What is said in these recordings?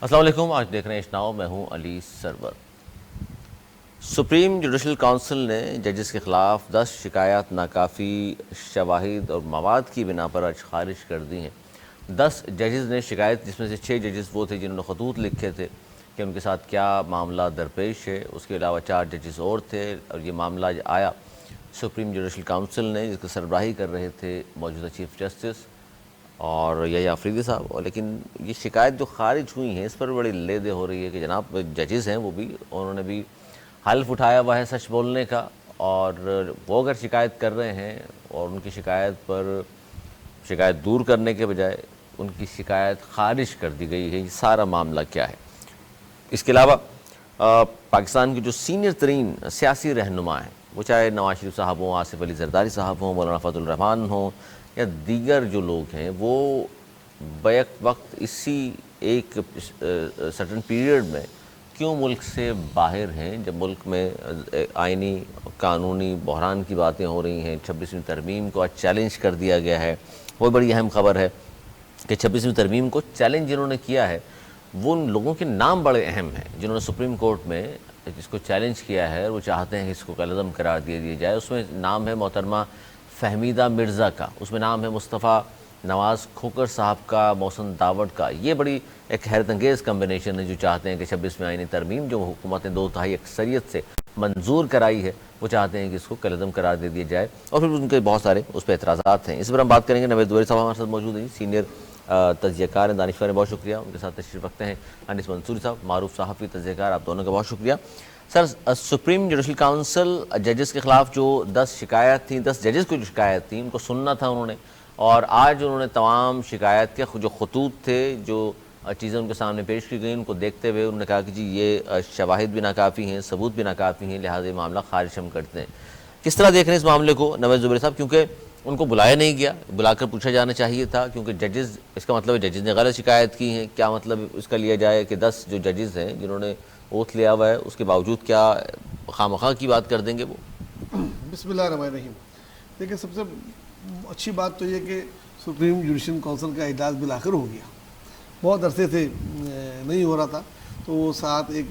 السلام علیکم، آج دیکھ رہے ہیں اشناؤ، میں ہوں علی سرور۔ سپریم جوڈیشل کونسل نے ججز کے خلاف 10 شکایات ناکافی شواہد اور مواد کی بنا پر آج خارج کر دی ہیں۔ 10 ججز نے شکایت، جس میں سے 6 ججز وہ تھے جنہوں نے خطوط لکھے تھے کہ ان کے ساتھ کیا معاملہ درپیش ہے، اس کے علاوہ 4 ججز اور تھے، اور یہ معاملہ آیا سپریم جوڈیشل کونسل نے، جس کی سربراہی کر رہے تھے موجودہ چیف جسٹس اور یحییٰ آفریدی صاحب۔ لیکن یہ شکایت جو خارج ہوئی ہیں اس پر بڑی لے دے ہو رہی ہے کہ جناب ججز ہیں، وہ بھی انہوں نے بھی حلف اٹھایا ہوا ہے سچ بولنے کا، اور وہ اگر شکایت کر رہے ہیں اور ان کی شکایت پر شکایت دور کرنے کے بجائے ان کی شکایت خارج کر دی گئی ہے، یہ سارا معاملہ کیا ہے؟ اس کے علاوہ پاکستان کے جو سینئر ترین سیاسی رہنما ہیں، وہ چاہے نواز شریف صاحب ہوں، آصف علی زرداری صاحب ہوں، مولانا فضل الرحمان ہوں، یا دیگر جو لوگ ہیں، وہ بیک وقت اسی ایک سرٹن پیریڈ میں کیوں ملک سے باہر ہیں، جب ملک میں آئینی قانونی بحران کی باتیں ہو رہی ہیں۔ 26ویں ترمیم کو آج چیلنج کر دیا گیا ہے۔ وہ بڑی اہم خبر ہے کہ 26ویں ترمیم کو چیلنج جنہوں نے کیا ہے وہ ان لوگوں کے نام بڑے اہم ہیں جنہوں نے سپریم کورٹ میں جس کو چیلنج کیا ہے، وہ چاہتے ہیں کہ اس کو کالعدم قرار دیا جائے۔ اس میں نام ہے محترمہ فہمیدہ مرزا کا، اس میں نام ہے مصطفیٰ نواز کھوکر صاحب کا، محسن داوڑ کا۔ یہ بڑی ایک حیرت انگیز کمبینیشن ہے، جو چاہتے ہیں کہ 26ویں آئینی ترمیم جو حکومت نے 2/3 اکثریت سے منظور کرائی ہے، وہ چاہتے ہیں کہ اس کو کالعدم قرار دے دیا جائے، اور پھر ان کے بہت سارے اس پہ اعتراضات ہیں۔ اس پر ہم بات کریں گے۔ نوید زبیر صاحب ہمارے ساتھ موجود ہیں، سینئر تجزیہ کار ہیں، دانشور ہیں، بہت شکریہ ان کے ساتھ تشریف رکھتے ہیں۔ انیس منصوری صاحب، معروف صحافی، تجزیہ کار، آپ دونوں کا بہت شکریہ۔ سر، سپریم جوڈیشل کونسل ججز کے خلاف جو 10 شکایات تھیں، 10 ججز کو جو شکایت تھیں ان کو سننا تھا انہوں نے، اور آج انہوں نے تمام شکایت کے جو خطوط تھے، جو چیزیں ان کے سامنے پیش کی گئیں، ان کو دیکھتے ہوئے انہوں نے کہا کہ جی یہ شواہد بھی ناکافی ہیں، ثبوت بھی ناکافی ہیں، لہٰذا یہ معاملہ خارج ہم کرتے ہیں۔ کس طرح دیکھ رہے ہیں اس معاملے کو نوید زبیر صاحب؟ کیونکہ ان کو بلایا نہیں گیا، بلا کر پوچھا جانا چاہیے تھا، کیونکہ ججز، اس کا مطلب ہے ججز نے غلط شکایت کی ہیں۔ کیا مطلب اس کا لیا جائے کہ 10 جو ججز ہیں جنہوں نے اوتھ لیا ہوا ہے، اس کے باوجود کیا خواہ کی بات کر دیں گے وہ؟ بسم اللہ الرحمن الرحیم۔ دیکھیں، سب سے اچھی بات تو یہ کہ سپریم جوڈیشل کونسل کا اجلاس بالآخر ہو گیا، بہت عرصے سے نہیں ہو رہا تھا، تو وہ ساتھ ایک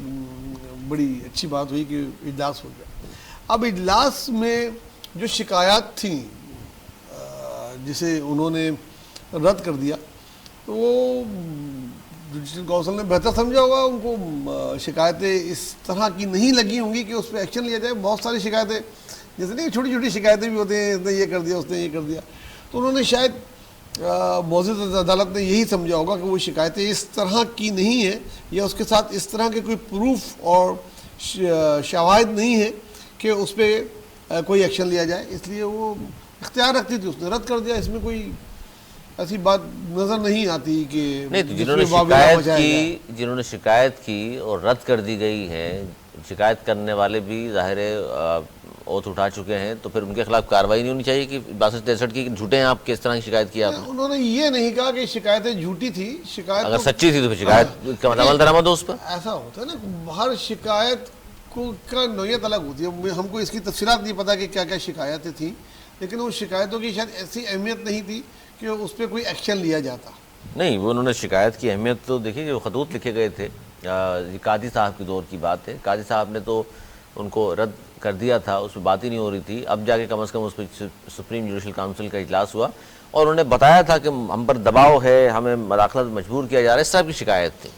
بڑی اچھی بات ہوئی کہ اجلاس ہو گیا۔ اب اجلاس میں جو شکایات تھیں جسے انہوں نے رد کر دیا، تو وہ جوڈیشل کونسل نے بہتر سمجھا ہوگا، ان کو شکایتیں اس طرح کی نہیں لگی ہوں گی کہ اس پہ ایکشن لیا جائے۔ بہت ساری شکایتیں، جیسے نہیں چھوٹی چھوٹی شکایتیں بھی ہوتی ہیں، اس نے یہ کر دیا، اس نے یہ کر دیا، تو انہوں نے شاید معزز عدالت نے یہی سمجھا ہوگا کہ وہ شکایتیں اس طرح کی نہیں ہیں، یا اس کے ساتھ اس طرح کے کوئی پروف اور شواہد نہیں ہیں کہ اس پہ کوئی ایکشن لیا جائے، اس لیے وہ اختیار رکھتی تھی، اس نے رد کر دیا۔ اس میں کوئی ایسی بات نظر نہیں آتی کہ نہیں، تو جنہوں نے شکایت کی اور رد کر دی گئی ہے، شکایت کرنے والے بھی ظاہر اوتھ اٹھا چکے ہیں، تو پھر ان کے خلاف کارروائی نہیں ہونی چاہیے کہ 62-63 کی جھوٹے ہیں آپ، کس طرح کی شکایت کی آپ نے؟ انہوں نے یہ نہیں کہا کہ شکایتیں جھوٹی تھی، شکایت اگر سچی تھی تو پھر شکایت کا عمل درآمد ہو اس پر؟ ایسا ہوتا ہے نا، ہر شکایت کا نوعیت الگ ہوتی ہے۔ ہم کو اس کی تفصیلات نہیں پتا کہ کیا کیا شکایتیں تھیں، لیکن وہ شکایتوں کی شاید ایسی اہمیت نہیں تھی کہ اس پہ کوئی ایکشن لیا جاتا۔ نہیں، وہ انہوں نے شکایت کی اہمیت تو دیکھیے، جو خطوط لکھے گئے تھے، یہ قاضی صاحب کے دور کی بات ہے، قاضی صاحب نے تو ان کو رد کر دیا تھا، اس پہ بات ہی نہیں ہو رہی تھی۔ اب جا کے کم از کم اس پہ سپریم جوڈیشل کونسل کا اجلاس ہوا، اور انہوں نے بتایا تھا کہ ہم پر دباؤ ہے، ہمیں مداخلت مجبور کیا جا رہا ہے، اس طرح کی شکایت تھی۔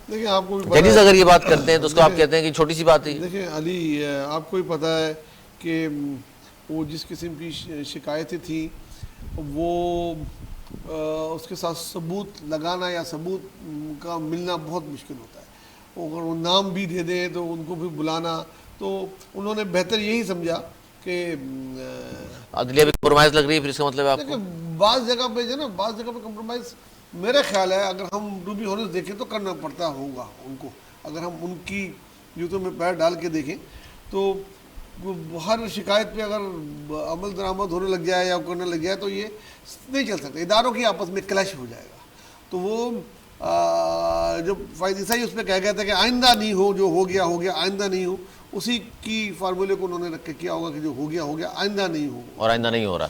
دیکھیں، آپ کو بھی ججز اگر یہ بات کرتے ہیں تو اس کو آپ کہتے ہیں کہ چھوٹی سی بات ہے۔ دیکھیں علی، آپ کو بھی پتہ ہے کہ وہ جس قسم کی شکایتیں تھیں، وہ اس کے ساتھ ثبوت لگانا یا ثبوت کا ملنا بہت مشکل ہوتا ہے۔ اگر وہ نام بھی دے دیں تو ان کو بھی بلانا، تو انہوں نے بہتر یہی سمجھا کہ عدلیہ بھی کمپرومائز لگ رہی ہے، پھر اس کا مطلب ہے آپ کو؟ بعض جگہ پہ جو نا، بعض جگہ پہ کمپرومائز میرے خیال ہے، اگر ہم ٹو بی آنیسٹ دیکھیں تو کرنا پڑتا ہوگا ان کو۔ اگر ہم ان کی جوتوں میں پیر ڈال کے دیکھیں تو ہر شکایت پہ اگر عمل درآمد ہونے لگ جائے یا کرنے لگ جائے تو یہ نہیں چل سکتا، اداروں کی آپس میں کلیش ہو جائے گا۔ تو وہ جو فائدہ صحیح اس پہ کہہ گیا تھا کہ آئندہ نہیں ہو، جو ہو گیا آئندہ نہیں ہو، اسی کی فارمولے کو انہوں نے رکھ کے کیا ہوگا کہ جو ہو گیا آئندہ نہیں ہو، اور آئندہ نہیں ہو رہا۔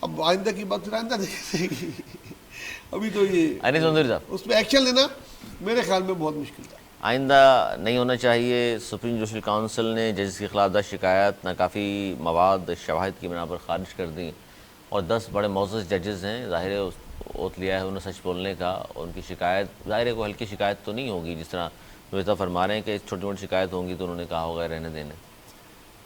اب آئندہ کی بات پھر آئندہ دیکھے گی۔ ابھی تو یہ انیس منظوری صاحب، اس پہ ایکشن لینا میرے خیال میں بہت مشکل تھا. آئندہ نہیں ہونا چاہیے. سپریم جوڈیشل کونسل نے ججز کے خلاف 10 شکایات ناکافی مواد شواہد کی بنا پر خارج کر دیں اور 10 بڑے معزز ججز ہیں. ظاہر ہے اوت لیا ہے انہیں سچ بولنے کا. ان کی شکایت ظاہر ہے کوئی ہلکی شکایت تو نہیں ہوگی، جس طرح نویتا فرما رہے ہیں کہ چھوٹی موٹی شکایت ہوں گی تو انہوں نے کہا ہوگا رہنے دینے.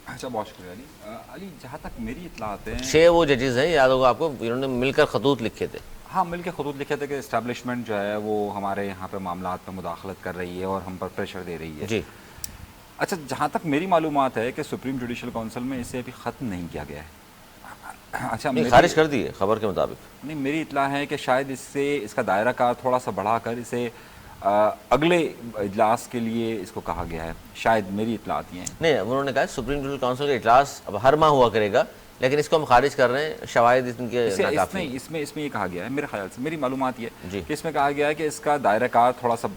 اچھا، بہت شکریہ علی. علی جہاں تک میری اطلاعات ہیں، 6 وہ ججز ہیں، یاد ہوگا آپ کو، انہوں نے مل کر خطوط لکھے تھے. ہاں مل کے خطوط لکھے تھے کہ اسٹیبلشمنٹ جو ہے وہ ہمارے یہاں پہ معاملات میں مداخلت کر رہی ہے اور ہم پر پریشر دے رہی ہے. جی. اچھا، جہاں تک میری معلومات ہے کہ سپریم جوڈیشل کونسل میں اسے ابھی ختم نہیں کیا گیا ہے. اچھا، نہیں، خارج کر دیے خبر کے مطابق. نہیں، میری اطلاع ہے کہ شاید اس کا دائرہ کار تھوڑا سا بڑھا کر اسے اگلے اجلاس کے لیے اس کو کہا گیا ہے. شاید میری اطلاعات یہ ہیں. نہیں، انہوں نے کہا سپریم جوڈیشل کونسل کا اجلاس اب ہر ماہ ہوا کرے گا، لیکن اس کو ہم خارج کر رہے ہیں، شواہد ان کے ناکافی ہیں. اس میں یہ کہا گیا ہے، میرے خیال سے میری معلومات یہ جی. کہ اس میں کہا گیا ہے کہ اس کا دائرہ کار تھوڑا سا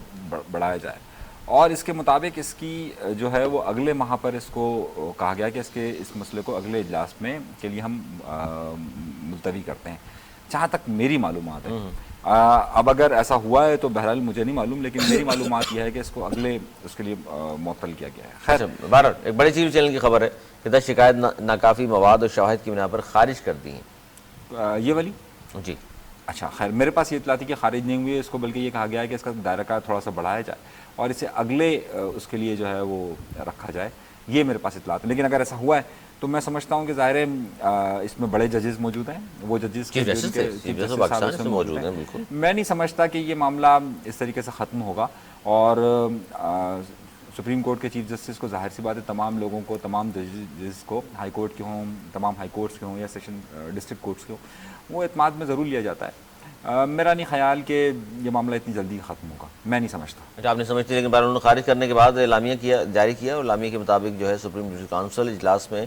بڑھایا جائے اور اس کے مطابق اس کی جو ہے وہ اگلے ماہ پر اس کو کہا گیا کہ اس مسئلے کو اگلے اجلاس میں کے لیے ہم ملتوی کرتے ہیں، جہاں تک میری معلومات ہے. اب اگر ایسا ہوا ہے تو بہرحال مجھے نہیں معلوم، لیکن میری معلومات یہ ہے کہ اس کو اگلے اس کے لیے معطل کیا گیا ہے. خیر، بہرحال ایک بڑی چیز چینل کی خبر ہے کہ 10 شکایت ناکافی مواد اور شواہد کی بنا پر خارج کر دی ہیں. یہ والی جی. اچھا، خیر، میرے پاس یہ اطلاع تھی کہ خارج نہیں ہوئی ہے اس کو، بلکہ یہ کہا گیا ہے کہ اس کا دائرہ کار تھوڑا سا بڑھایا جائے اور اسے اگلے اس کے لیے جو ہے وہ رکھا جائے. یہ میرے پاس اطلاعات ہیں. لیکن اگر ایسا ہوا ہے تو میں سمجھتا ہوں کہ ظاہر ہے اس میں بڑے ججز موجود ہیں، وہ ججز موجود ہیں. بالکل میں نہیں سمجھتا کہ یہ معاملہ اس طریقے سے ختم ہوگا. اور سپریم کورٹ کے چیف جسٹس کو ظاہر سی بات ہے تمام لوگوں کو، تمام ججز کو، ہائی کورٹ کے ہوں، تمام ہائی کورٹس کے ہوں یا سیشن ڈسٹرکٹ کورٹس کے ہوں، وہ اعتماد میں ضرور لیا جاتا ہے. میرا نہیں خیال کہ یہ معاملہ اتنی جلدی ختم ہوگا، میں نہیں سمجھتا. اچھا، آپ نہیں سمجھتے، لیکن انہوں نے خارج کرنے کے بعد اعلامیہ جاری کیا اور اعلامیہ کے مطابق جو ہے سپریم جوڈیشل کونسل اجلاس میں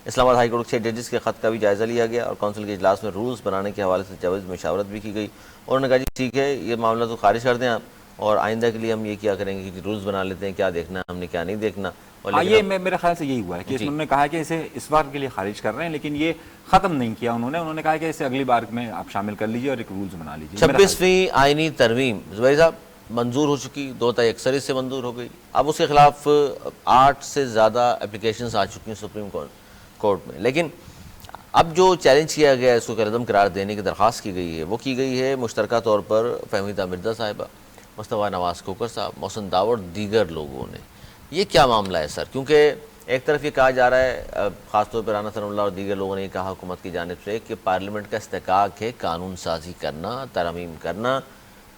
اسلام آباد ہائی کورٹ کے 6 ججز کے خط کا بھی جائزہ لیا گیا اور کونسل کے اجلاس میں رولز بنانے کے حوالے سے جوابِ مشاورت بھی کی گئی. اور انہوں نے کہا جی ٹھیک ہے، یہ معاملہ تو خارج کر دیں آپ، اور آئندہ کے لیے ہم یہ کیا کریں گے کہ رولز بنا لیتے ہیں، کیا دیکھنا ہے ہم نے کیا نہیں دیکھنا. ہاں، یہ میرے خیال سے یہی ہوا ہے کہ انہوں نے کہا کہ اسے اس بار کے لیے خارج کر رہے ہیں، لیکن یہ ختم نہیں کیا انہوں نے کہا کہ اسے اگلی بار میں آپ شامل کر لیجیے اور ایک رولز بنا لیجیے. 26ویں آئینی ترمیم زبیر صاحب منظور ہو چکی، 2 اکثریت سے منظور ہو گئی. اب اس کے خلاف 8 سے زیادہ اپلیکیشنز آ چکی ہیں سپریم کورٹ میں. لیکن اب جو چیلنج کیا گیا ہے، اس کو کالعدم قرار دینے کی درخواست کی گئی ہے، وہ کی گئی ہے مشترکہ طور پر فہمیدہ مرزا صاحبہ، مصطفیٰ نواز کھوکھر صاحب، محسن داوڑ، دیگر لوگوں نے. یہ کیا معاملہ ہے سر؟ کیونکہ ایک طرف یہ کہا جا رہا ہے، خاص طور پر رانا ثناء اللہ اور دیگر لوگوں نے یہ کہا حکومت کی جانب سے کہ پارلیمنٹ کا استحقاق ہے قانون سازی کرنا، ترامیم کرنا،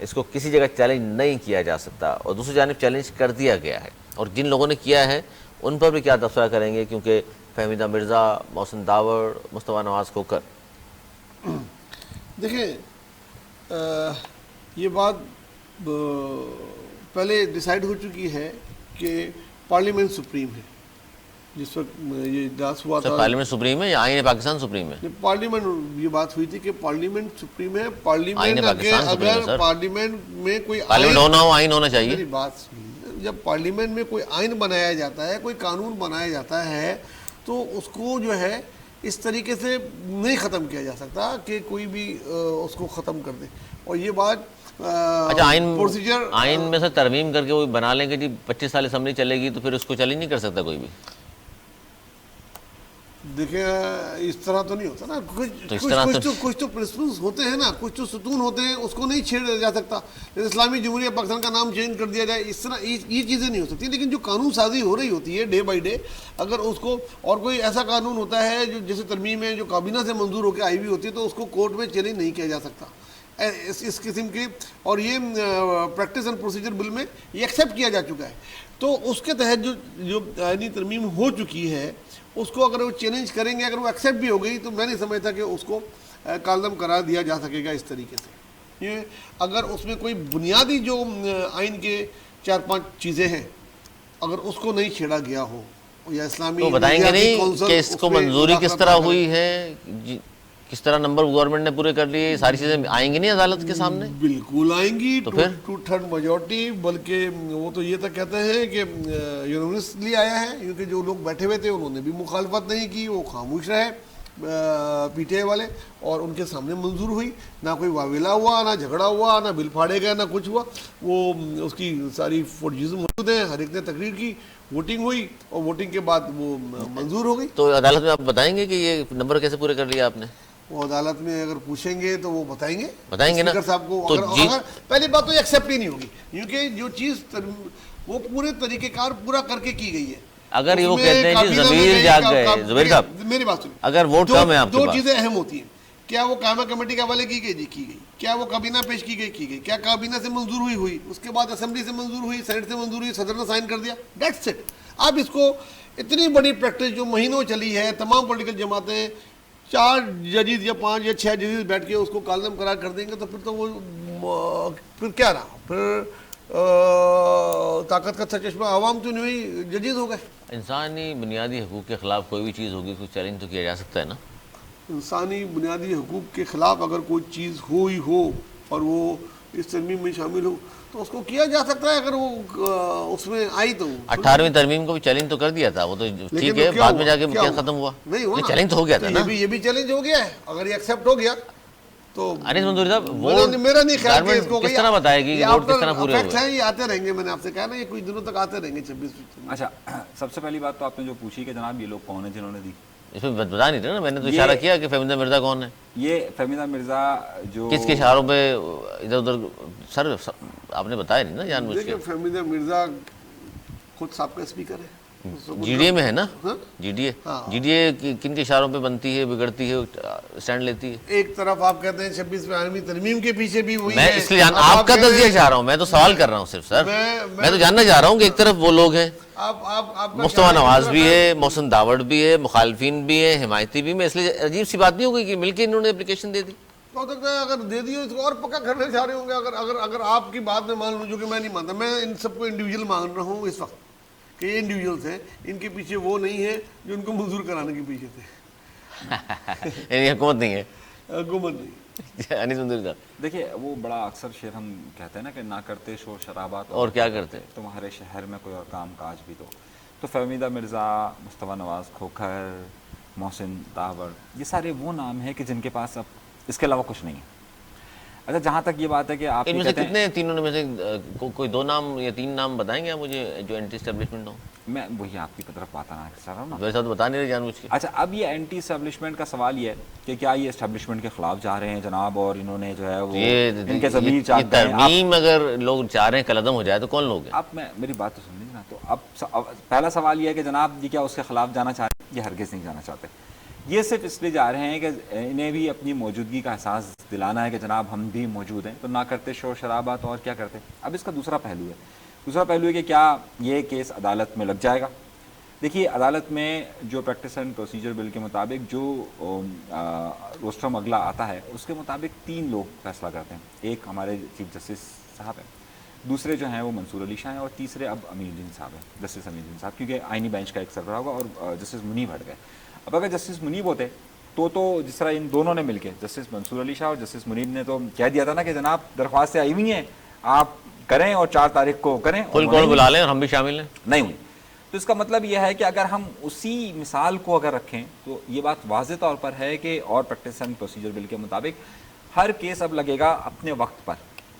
اس کو کسی جگہ چیلنج نہیں کیا جا سکتا. اور دوسری جانب چیلنج کر دیا گیا ہے، اور جن لوگوں نے کیا ہے ان پر بھی کیا تبصرہ کریں گے، کیونکہ فہمیدہ مرزا، محسن داوڑ، مصطفیٰ نواز کھوکھر. دیکھیں، یہ بات پہلے ڈیسائیڈ ہو چکی ہے کہ پارلیمنٹ سپریم ہے. جس وقت یہ اجلاس ہوا تھا، پارلیمنٹ سپریم ہے یا آئین پاکستان سپریم ہے؟ پارلیمنٹ، یہ بات ہوئی تھی کہ پارلیمنٹ سپریم ہے. پارلیمنٹ اگر پارلیمنٹ میں کوئی پارلیمنٹ ہونا ہو، آئین ہونا چاہیے. میری بات سنیے، جب پارلیمنٹ میں کوئی آئین بنایا جاتا ہے، کوئی قانون بنایا جاتا ہے، تو اس کو جو ہے اس طریقے سے نہیں ختم کیا جا سکتا کہ کوئی بھی اس کو ختم کر دے. اور یہ بات اچھا، آئین میں سے ترمیم کر کے وہ بنا لیں گے جی 25 سال اسمبلی چلے گی تو پھر اس کو چیلنج نہیں کر سکتا کوئی بھی. دیکھیں، اس طرح تو نہیں ہوتا نا. کچھ تو پرنسپلز ہوتے ہیں نا، کچھ تو ستون ہوتے ہیں، اس کو نہیں چھیڑا جا سکتا. اسلامی جمہوریہ پاکستان کا نام چینج کر دیا جائے، اس طرح یہ چیزیں نہیں ہو سکتی. لیکن جو قانون سازی ہو رہی ہوتی ہے ڈے بائی ڈے، اگر اس کو، اور کوئی ایسا قانون ہوتا ہے جو جیسے ترمیم ہے جو کابینہ سے منظور ہو کے آئی ہوئی ہوتی ہے، تو اس کو کورٹ میں چیلنج نہیں کیا جا سکتا اس قسم کی. اور یہ پریکٹس اینڈ پروسیجر بل میں یہ ایکسیپٹ کیا جا چکا ہے. تو اس کے تحت جو آئینی ترمیم ہو چکی ہے، اس کو اگر وہ چیلنج کریں گے، اگر وہ ایکسیپٹ بھی ہو گئی، تو میں نہیں سمجھتا کہ اس کو کالعدم قرار دیا جا سکے گا اس طریقے سے. یہ اگر اس میں کوئی بنیادی جو آئین کے 4-5 چیزیں ہیں، اگر اس کو نہیں چھیڑا گیا ہو، یا اسلامی تو بتائیں گے نہیں کہ اس کو منظوری کس طرح ہوئی ہے، کس طرح نمبر گورنمنٹ نے پورے کر لیے، ساری چیزیں آئیں گی نہیں عدالت کے سامنے؟ بالکل آئیں گی. تو پھر 2/3 میجورٹی، بلکہ وہ تو یہ تک کہتے ہیں کہ یونیورسلی آیا ہے، کیونکہ جو لوگ بیٹھے ہوئے تھے انہوں نے بھی مخالفت نہیں کی، وہ خاموش رہے. پی ٹی آئی والے, اور ان کے سامنے منظور ہوئی, نہ کوئی واویلا ہوا, نہ جھگڑا ہوا, نہ بل پھاڑے گئے, نہ کچھ ہوا. وہ اس کی ساری فوٹیجز موجود ہیں, ہر ایک نے تقریر کی, ووٹنگ ہوئی, اور ووٹنگ کے بعد وہ منظور ہو گئی. تو عدالت میں آپ بتائیں گے کہ یہ نمبر کیسے پورے کر لیا آپ نے؟ وہ عدالت میں اگر پوچھیں گے تو وہ بتائیں گے نا. اسپیکر صاحب کو. تو اگر پہلی بات تو یہ ایکسیپٹ ہی نہیں ہوگی, کیونکہ جو چیز وہ پورے طریقہ کار پورا کر کے کی گئی ہے. اگر یہ وہ کہتے ہیں جی ضمیر جاگ گئے, زبیر صاحب میری بات سنیں, اگر ووٹ کم ہے آپ کے دو پاس, چیزیں اہم ہوتی ہیں. کیا وہ قائمہ کمیٹی کے حوالے کی گئی؟ جی کی گئی. کیا وہ کابینہ پیش کی گئی؟ کیا کابینہ سے منظور ہوئی؟ اس کے بعد اسمبلی سے منظور ہوئی, سینٹ سے منظور ہوئی, صدر نے سائن کر دیا, دیٹس اٹ. اب اس کو اتنی بڑی پریکٹس جو مہینوں چلی ہے, تمام پولیٹیکل جماعتیں 4 ججز یا 5 یا 6 ججز بیٹھ کے اس کو کالم قرار کر دیں گے, تو پھر تو وہ پھر کیا رہا, پھر طاقت کا چشمہ عوام تو نہیں ہوئی, ججز ہو گئے. انسانی بنیادی حقوق کے خلاف کوئی بھی چیز ہوگی, اس کو چیلنج تو کیا جا سکتا ہے نا. انسانی بنیادی حقوق کے خلاف اگر کوئی چیز ہوئی ہو اور وہ اس ترمیم میں شامل ہو تو اس کو کیا جا سکتا ہے, اگر وہ اس میں آئی تو. 18ویں ترمیم کو بھی چیلنج تو کر دیا تھا, وہ تو ٹھیک ہے, بعد میں جا کے کیا ختم ہوا, نہیں چیلنج تو ہو گیا تھا نا. یہ بھی چیلنج ہو گیا ہے, اگر یہ ایکسیپٹ ہو گیا تو. انیس منصوری صاحب, میرا نہیں خیال کہ اس کو کس طرح بتائے گی, ووٹ کس طرح پورے ہوئے ہیں, یہ آتے رہیں گے. میں نے آپ سے کہا نا, یہ کچھ دنوں تک آتے رہیں گے. 26. اچھا, سب سے پہلی بات تو آپ نے جو پوچھی کہ جناب یہ لوگ کون ہیں جنہوں نے دی, اس میں بتا نہیں رہے نا, میں نے تو اشارہ کیا کہ فہمیدہ مرزا کون ہے. یہ فہمیدہ مرزا جو کس کے اشاروں پہ ادھر ادھر, سر آپ نے بتایا نہیں نا جان بوجھ کے. فہمیدہ مرزا خود سابقہ اسپیکر ہے, جی ڈی اے میں ہے نا. جی ڈی اے کن کے اشاروں پہ بنتی ہے, بگڑتی ہے, اسٹینڈ لیتی ہے. ایک طرف آپ کہتے ہیں 26ویں ترمیم کے پیچھے بھی وہی میں ہے, اس لیے آپ کا تجزیہ چاہ رہا ہوں, میں تو سوال کر رہا ہوں صرف سر, میں تو جاننا چاہ رہا ہوں کہ ایک طرف وہ لوگ ہیں, مصطفیٰ نواز بھی ہے, محسن داوڑ بھی ہے, مخالفین بھی ہیں, حمایتی بھی. میں اس لیے عجیب سی بات نہیں ہو گئی کہ مل کے انہوں نے اپلیکیشن دے دی. ہو سکتا ہے اگر دے دی اس کو اور پکا کرنے چاہ رہے ہوں گے. اگر آپ کی بات میں مان لوں, جو کہ میں نہیں مانتا, میں ان سب کو انڈیویجول مان رہا ہوں اس وقت کہ یہ انڈیویجولس ہیں, ان کے پیچھے وہ نہیں ہیں جو ان کو منظور کرانے کے پیچھے تھے. یعنی حکومت نہیں ہے, حکومت نہیں. انیس منصوری صاحب دیکھیے, وہ بڑا اکثر شعر ہم کہتے ہیں نا کہ نہ کرتے شور شرابات اور کیا کرتے, تمہارے شہر میں کوئی اور کام کاج بھی تو فہمیدہ مرزا, مصطفیٰ نواز کھوکھر, محسن داوڑ, یہ سارے وہ نام ہیں کہ جن کے پاس اب اس کے علاوہ کچھ نہیں ہے. اچھا, جہاں تک یہ بات ہے کہ آپ ان میں سے کتنے, تینوں میں سے کوئی 2 نام یا 3 نام بتائیں گے آپ مجھے جو اینٹی اسٹیبلشمنٹ ہوں. میں وہی آپ کی طرف بات آنا چاہ رہا ہوں نا, ویسا تو بتا نہیں رہے جان بوجھ کے. اچھا, اب یہ اینٹی اسٹیبلشمنٹ کا سوال یہ ہے کہ کیا یہ اسٹیبلشمنٹ کے خلاف جا رہے ہیں جناب, اور انہوں نے جو ہے وہ ان کے ضمیر چاہتے ہیں ترمیم اگر لوگ چاہ رہے ہیں کلعدم ہو جائے تو کون لوگ ہیں. اب میری بات تو سن لیجیے نا. تو اب پہلا سوال یہ ہے کہ جناب یہ کیا اس کے خلاف جانا چاہ رہے ہیں؟ یہ ہرگز نہیں جانا چاہتے. یہ صرف اس لیے جا رہے ہیں کہ انہیں بھی اپنی موجودگی کا احساس دلانا ہے کہ جناب ہم بھی موجود ہیں, تو نہ کرتے شور شرابات اور کیا کرتے. اب اس کا دوسرا پہلو ہے کہ کیا یہ کیس عدالت میں لگ جائے گا. دیکھیے, عدالت میں جو پریکٹس اینڈ پروسیجر بل کے مطابق جو روسٹرم اگلا آتا ہے, اس کے مطابق 3 لوگ فیصلہ کرتے ہیں. ایک ہمارے چیف جسٹس صاحب ہیں, دوسرے جو ہیں وہ منصور علی شاہ ہیں, اور تیسرے اب امین الدین صاحب ہیں, جسٹس امین الدین صاحب, کیونکہ آئینی بینچ کا ایک سربراہ ہوگا اور جسٹس منیب ہٹ گئے. اب اگر جسٹس منیب ہوتے تو جس طرح ان دونوں نے مل کے, جسٹس منصور علی شاہ اور جسٹس منیب نے تو کہہ دیا تھا نا کہ جناب درخواستیں آئی ہوئی ہیں, آپ کریں اور 4 تاریخ کو کریں, فل کورٹ بلا لیں اور ہم بھی شامل ہیں. نہیں ہوئی. تو اس کا مطلب یہ ہے کہ اگر ہم اسی مثال کو اگر رکھیں تو یہ بات واضح طور پر ہے کہ اور پریکٹس اینڈ پروسیجر بل کے مطابق ہر کیس اب لگے گا اپنے وقت پر.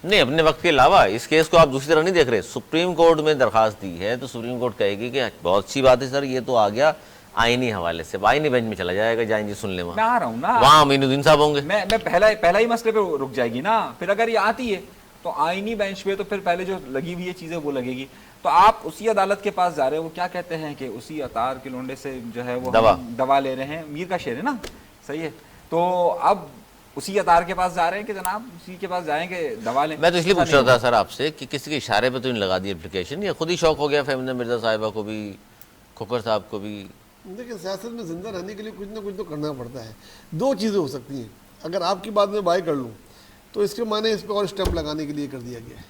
نہیں, اپنے وقت کے علاوہ اس کیس کو آپ دوسری طرح نہیں دیکھ رہے. سپریم کورٹ میں درخواست دی ہے تو سپریم کورٹ کہے گی کہ بہت اچھی بات ہے سر, یہ تو آ گیا آئینی حوالے سے, آئینی بینچ میں چلا جائے گا, جائیں جی سن لیں, میں آ رہا ہوں نا, وہاں امین الدین صاحب ہوں گے. میں پہلا ہی مسئلے پہ رک جائے گی نا. پھر اگر یہ آتی ہے تو آئینی بینچ پہ, تو پھر پہلے جو لگی ہوئی یہ چیزیں وہ لگے گی. تو آپ اسی عدالت کے پاس جا رہے ہیں, وہ کیا کہتے ہیں کہ اسی عطار کے لونڈے سے جو ہے وہ دوا لے رہے ہیں, میر کا شعر ہے نا, صحیح ہے. تو اب اسی عطار کے پاس جا رہے ہیں کہ جناب اسی کے پاس جائیں کہ دوا لیں. میں تو اس لیے پوچھ رہا تھا سر آپ سے کہ کسی کے اشارے پہ تو لگا دی اپلیکیشن, یا خود ہی شوق ہو گیا فہمیدہ مرزا صاحبہ کو بھی, کھوکھر صاحب کو بھی. دیکھیں, سیاست میں زندہ رہنے کے لیے کچھ نہ کچھ تو کرنا پڑتا ہے. 2 چیزیں ہو سکتی ہیں. اگر آپ کی بات میں بائی کر لوں تو اس کے معنی اس پہ اور اسٹیمپ لگانے کے لیے کر دیا گیا ہے,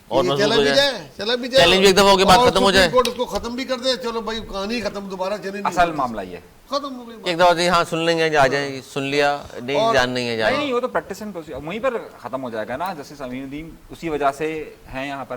اور چلا بھی جائے, چیلنج بھی ایک دفعہ ہو کے بعد ختم ہو جائے, کورٹ اس کو ختم بھی کر دے, چلو بھائی کہانی ختم, دوبارہ چلے. اصل معاملہ یہ ختم ہو گئی, ایک دفعہ ہاں سن لیں گے, آ جائیں, سن لیا, نہیں جان نہیں ہے, جائیں. نہیں, وہ تو پریکٹس اینڈ پروسیجر وہیں پر ختم ہو جائے گا نا. جسٹس امین الدین اسی وجہ سے ہیں یہاں پر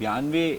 92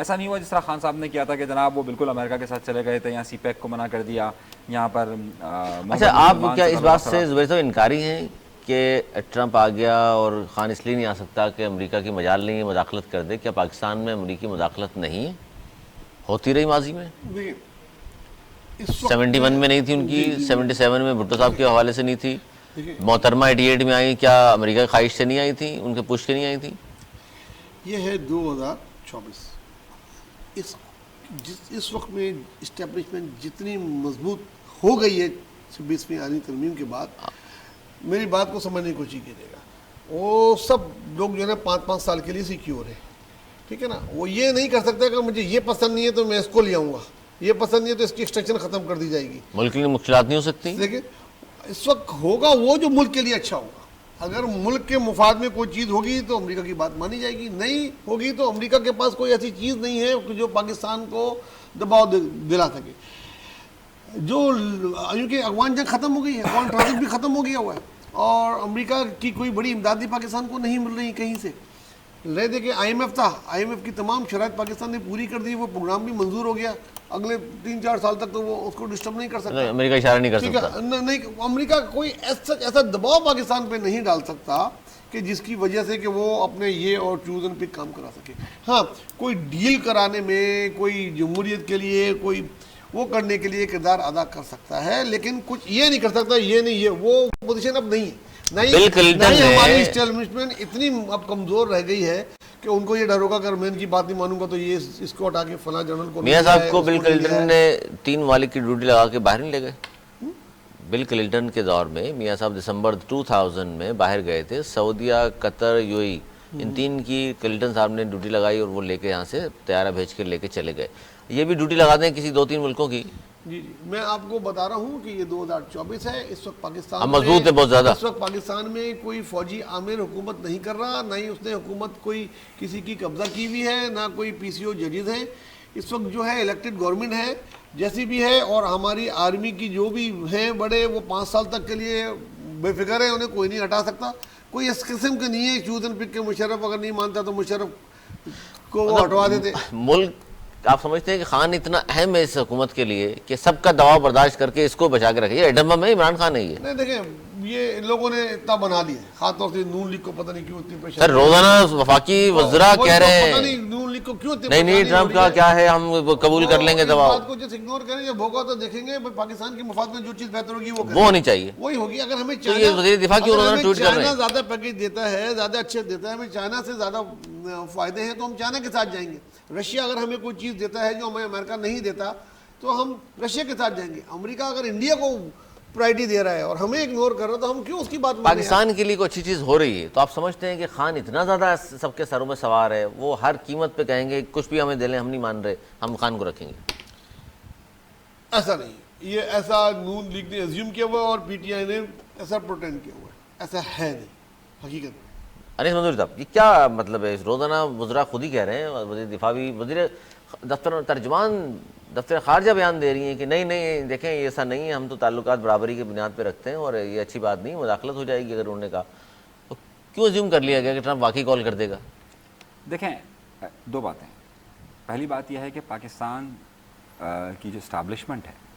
ایسا نہیں ہوا جس طرح خان صاحب نے کیا تھا کہ جناب وہ بالکل امریکہ کے ساتھ چلے گئے تھے, یہاں سی پیک کو منع کر دیا, یہاں پر اچھا آپ کیا اس بات سے زبیر صاحب انکاری ہیں کہ ٹرمپ آ گیا اور خان اس لیے نہیں آ سکتا کہ امریکہ کی مجال نہیں ہے مداخلت کر دے؟ کیا پاکستان میں امریکی مداخلت نہیں ہوتی رہی ماضی میں؟ دیکھیں اس وقت 71 میں نہیں تھی ان کی, 77 میں بھٹو صاحب کے حوالے سے نہیں تھی, محترمہ 88 میں آئی, کیا امریکہ کی خواہش سے نہیں آئی تھی, ان کے پش سے نہیں آئی تھی؟ یہ ہے 2024. اس وقت میں اسٹیبلشمنٹ جتنی مضبوط ہو گئی ہے 26ویں آئینی ترمیم کے بعد, میری بات کو سمجھنے کی کوشش کیجیے گا, وہ سب لوگ جو ہے نا 5-5 سال کے لیے سیکیور ہے, ٹھیک ہے نا. وہ یہ نہیں کر سکتا کہ مجھے یہ پسند نہیں ہے تو میں اس کو لے آؤں گا, یہ پسند نہیں ہے تو اس کی ایکسٹینشن ختم کر دی جائے گی. ملک کی مشکلات نہیں ہو سکتی. دیکھیں اس وقت ہوگا وہ جو ملک کے لیے اچھا ہوگا. اگر ملک کے مفاد میں کوئی چیز ہوگی تو امریکہ کی بات مانی جائے گی, نہیں ہوگی تو امریکہ کے پاس کوئی ایسی چیز نہیں ہے جو پاکستان کو دباؤ دلا سکے. جو کیونکہ افغان جنگ ختم ہو گئی ہے, افغان ٹرانزٹ بھی ختم ہو گیا ہوا ہے, اور امریکہ کی کوئی بڑی امدادی پاکستان کو نہیں مل رہی کہیں سے. رہ دے کہ آئی ایم ایف تھا, آئی ایم ایف کی تمام شرائط پاکستان نے پوری کر دی, وہ پروگرام بھی منظور ہو گیا, اگلے 3-4 سال تک تو وہ اس کو ڈسٹرب نہیں کر سکتا. امریکہ اشارہ نہیں کر ٹھیک سکتا. ہے, نہیں امریکہ کوئی ایسا دباؤ پاکستان پہ نہیں ڈال سکتا کہ جس کی وجہ سے کہ وہ اپنے یہ اور چوز اینڈ پک کام کرا سکے. ہاں کوئی ڈیل کرانے میں, کوئی جمہوریت کے لیے, کوئی وہ کرنے کے لیے کردار ادا کر سکتا ہے, لیکن کچھ یہ نہیں کر سکتا, یہ نہیں, یہ وہ پوزیشن اب نہیں ہے. نہیں ہماری اسٹیبلشمنٹ اتنی اب کمزور رہ گئی ہے کہ ان کو یہ ڈر ہوگا اگر میں ان کی بات نہیں مانوں گا تو یہ اس کو ہٹا کے فلاں جنرل کو. میاں صاحب کو بل کلنٹن نے 3 ممالک کی ڈیوٹی لگا کے باہر نہیں لے گئے. بل کلنٹن کے دور میں میاں صاحب دسمبر 2000 میں باہر گئے تھے, سعودیہ, قطر, UAE, ان 3 کی کلنٹن صاحب نے ڈیوٹی لگائی اور وہ لے کے یہاں سے طیارہ بھیج کے لے کے چلے گئے. یہ بھی ڈیوٹی لگا دیں کسی 2-3 ملکوں کی. جی میں آپ کو بتا رہا ہوں کہ یہ 2024 ہے. اس وقت پاکستان مضبوط ہے بہت زیادہ. اس وقت پاکستان میں کوئی فوجی عامر حکومت نہیں کر رہا, نہ ہی اس نے حکومت کوئی کسی کی قبضہ کی ہوئی ہے, نہ کوئی PCO ججز ہیں. اس وقت جو ہے الیکٹڈ گورنمنٹ ہے جیسی بھی ہے, اور ہماری آرمی کی جو بھی ہیں بڑے, وہ 5 سال تک کے لیے بے فکر ہے, انہیں کوئی نہیں ہٹا سکتا. کوئی اس قسم کے نہیں ہے چوز اینڈ پک کے مشرف اگر نہیں مانتا تو مشرف کو وہ ہٹوا دیتے. ملک آپ سمجھتے ہیں کہ خان اتنا اہم ہے اس حکومت کے لیے کہ سب کا دباؤ برداشت کر کے اس کو بچا کے رکھے؟ یہ ایٹم بم ہے, عمران خان ہے یہ. نہیں دیکھیں یہ لوگوں نے اتنا بنا لیا ہے, خاص طور سے نون لیگ کو پتہ نہیں کیوں اتنی پریشانی. سر روزانہ وفاقی وزراء کہہ رہے ہیں پتہ نہیں نون لیگ کو کیوں اتنی نہیں ٹرمپ کا کیا ہے, ہم قبول کر لیں گے دباؤ. بات کو جس اگنور کریں, جب ہوگا تو دیکھیں گے پاکستان کے مفاد میں جو چیز بہتر ہوگی وہ ہونی چاہیے, وہی ہوگی. اگر ہمیں یہ وزیر دفاع کی روزانہ ٹویٹ کر رہے ہیں, زیادہ پیکیج دیتا ہے, زیادہ اچھے دیتا ہے, ہمیں چائنا سے زیادہ فائدے ہیں تو ہم چائنا کے ساتھ جائیں گے. رشیا اگر ہمیں کوئی چیز دیتا ہے جو ہمیں امریکہ نہیں دیتا تو ہم رشیا کے ساتھ جائیں گے. امریکہ اگر انڈیا کو پرائرٹی دے رہا ہے اور ہمیں اگنور کر رہا ہے تو ہم کیوں اس کی بات مانیں؟ پاکستان کے لیے کوئی اچھی چیز ہو رہی ہے تو آپ سمجھتے ہیں کہ خان اتنا زیادہ سب کے سروں میں سوار ہے, وہ ہر قیمت پہ کہیں گے کچھ بھی ہمیں دے لیں ہم نہیں مان رہے, ہم خان کو رکھیں گے؟ ایسا نہیں, یہ ایسا نون لیگ نے ایزیوم کیا ہوا ہے اور PTI نے ایسا پروٹینڈ کیا ہوا ہے, ایسا ہے نہیں حقیقت میں. انیس منظور صاحب یہ کیا مطلب ہے؟ روزانہ وزراء خود ہی کہہ رہے ہیں, وزیر دفاع بھی, وزیر دفتر ترجمان دفتر خارجہ بیان دے رہی ہیں کہ نہیں دیکھیں یہ ایسا نہیں ہے, ہم تو تعلقات برابری کی بنیاد پہ رکھتے ہیں اور یہ اچھی بات نہیں, مداخلت ہو جائے گی. اگر انہوں نے کہا تو کیوں ایزیوم کر لیا گیا کہ ٹرمپ واقعی کال کر دے گا؟ دیکھیں 2 باتیں. پہلی بات یہ ہے کہ پاکستان کی جو اسٹیبلشمنٹ ہے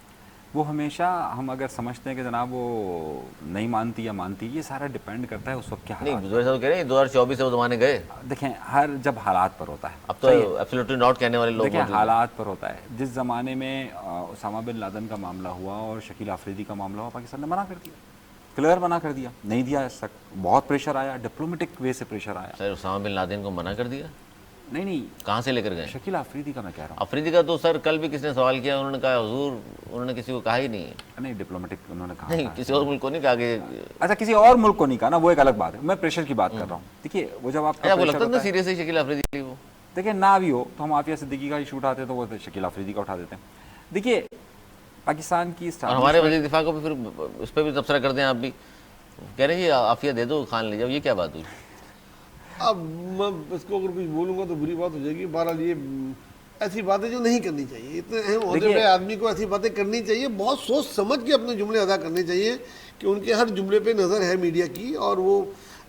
وہ ہمیشہ, ہم اگر سمجھتے ہیں کہ جناب وہ نہیں مانتی یا مانتی, یہ سارا ڈپینڈ کرتا ہے اس وقت کیا نہیں. زبیر صاحب کہہ رہے ہیں 2024 سے وہ زمانے گئے. دیکھیں ہر جب حالات پر ہوتا ہے, اب تو ایبسلیوٹلی ناٹ کہنے والے لوگ دیکھیں حالات پر ہوتا ہے. جس زمانے میں اسامہ بن لادن کا معاملہ ہوا اور شکیل آفریدی کا معاملہ ہوا, پاکستان نے منع کر دیا, کلیئر منع کر دیا, نہیں دیا. اس تک بہت پریشر آیا, ڈپلومیٹک وے سے پریشر آیا. سر اسامہ بن لادن کو منع کر دیا؟ نہیں کہاں سے لے کر گئے؟ شکیل آفریدی کا میں کہہ رہا ہوں. آفریدی کا تو سر کل بھی کس نے سوال کیا, انہوں نے کہا حضور انہوں نے کسی کو کہا ہی نہیں ہے. نہیں ڈپلومیٹک انہوں نے کہا, نہیں کسی اور ملک کو نہیں کہا کہ اچھا کسی اور ملک کو نہیں کہا نا, وہ ایک الگ بات ہے. میں پریشر کی بات کر رہا ہوں. دیکھیے وہ جب آپ کو لگتا ہے نا سیریس ہے شکیل آفریدی کے لیے, وہ دیکھیں نہ بھی ہو تو ہم عافیہ صدیقی کا ایشو اٹھاتے تو وہ شکیل آفریدی کا اٹھا دیتے ہیں. دیکھیے پاکستان کی اور ہمارے وزیر دفاع کو بھی پھر اس پہ بھی تبصرہ کر دیں آپ بھی, کہہ رہے ہیں یہ عافیہ دے دو خان لے جاؤ, یہ کیا بات ہوئی؟ اب میں اس کو اگر کچھ بولوں گا تو بری بات ہو جائے گی. بہرحال یہ ایسی باتیں جو نہیں کرنی چاہیے, اتنے اہم عہدے پہ آدمی کو ایسی باتیں کرنی چاہیے, بہت سوچ سمجھ کے اپنے جملے ادا کرنے چاہیے کہ ان کے ہر جملے پہ نظر ہے میڈیا کی, اور وہ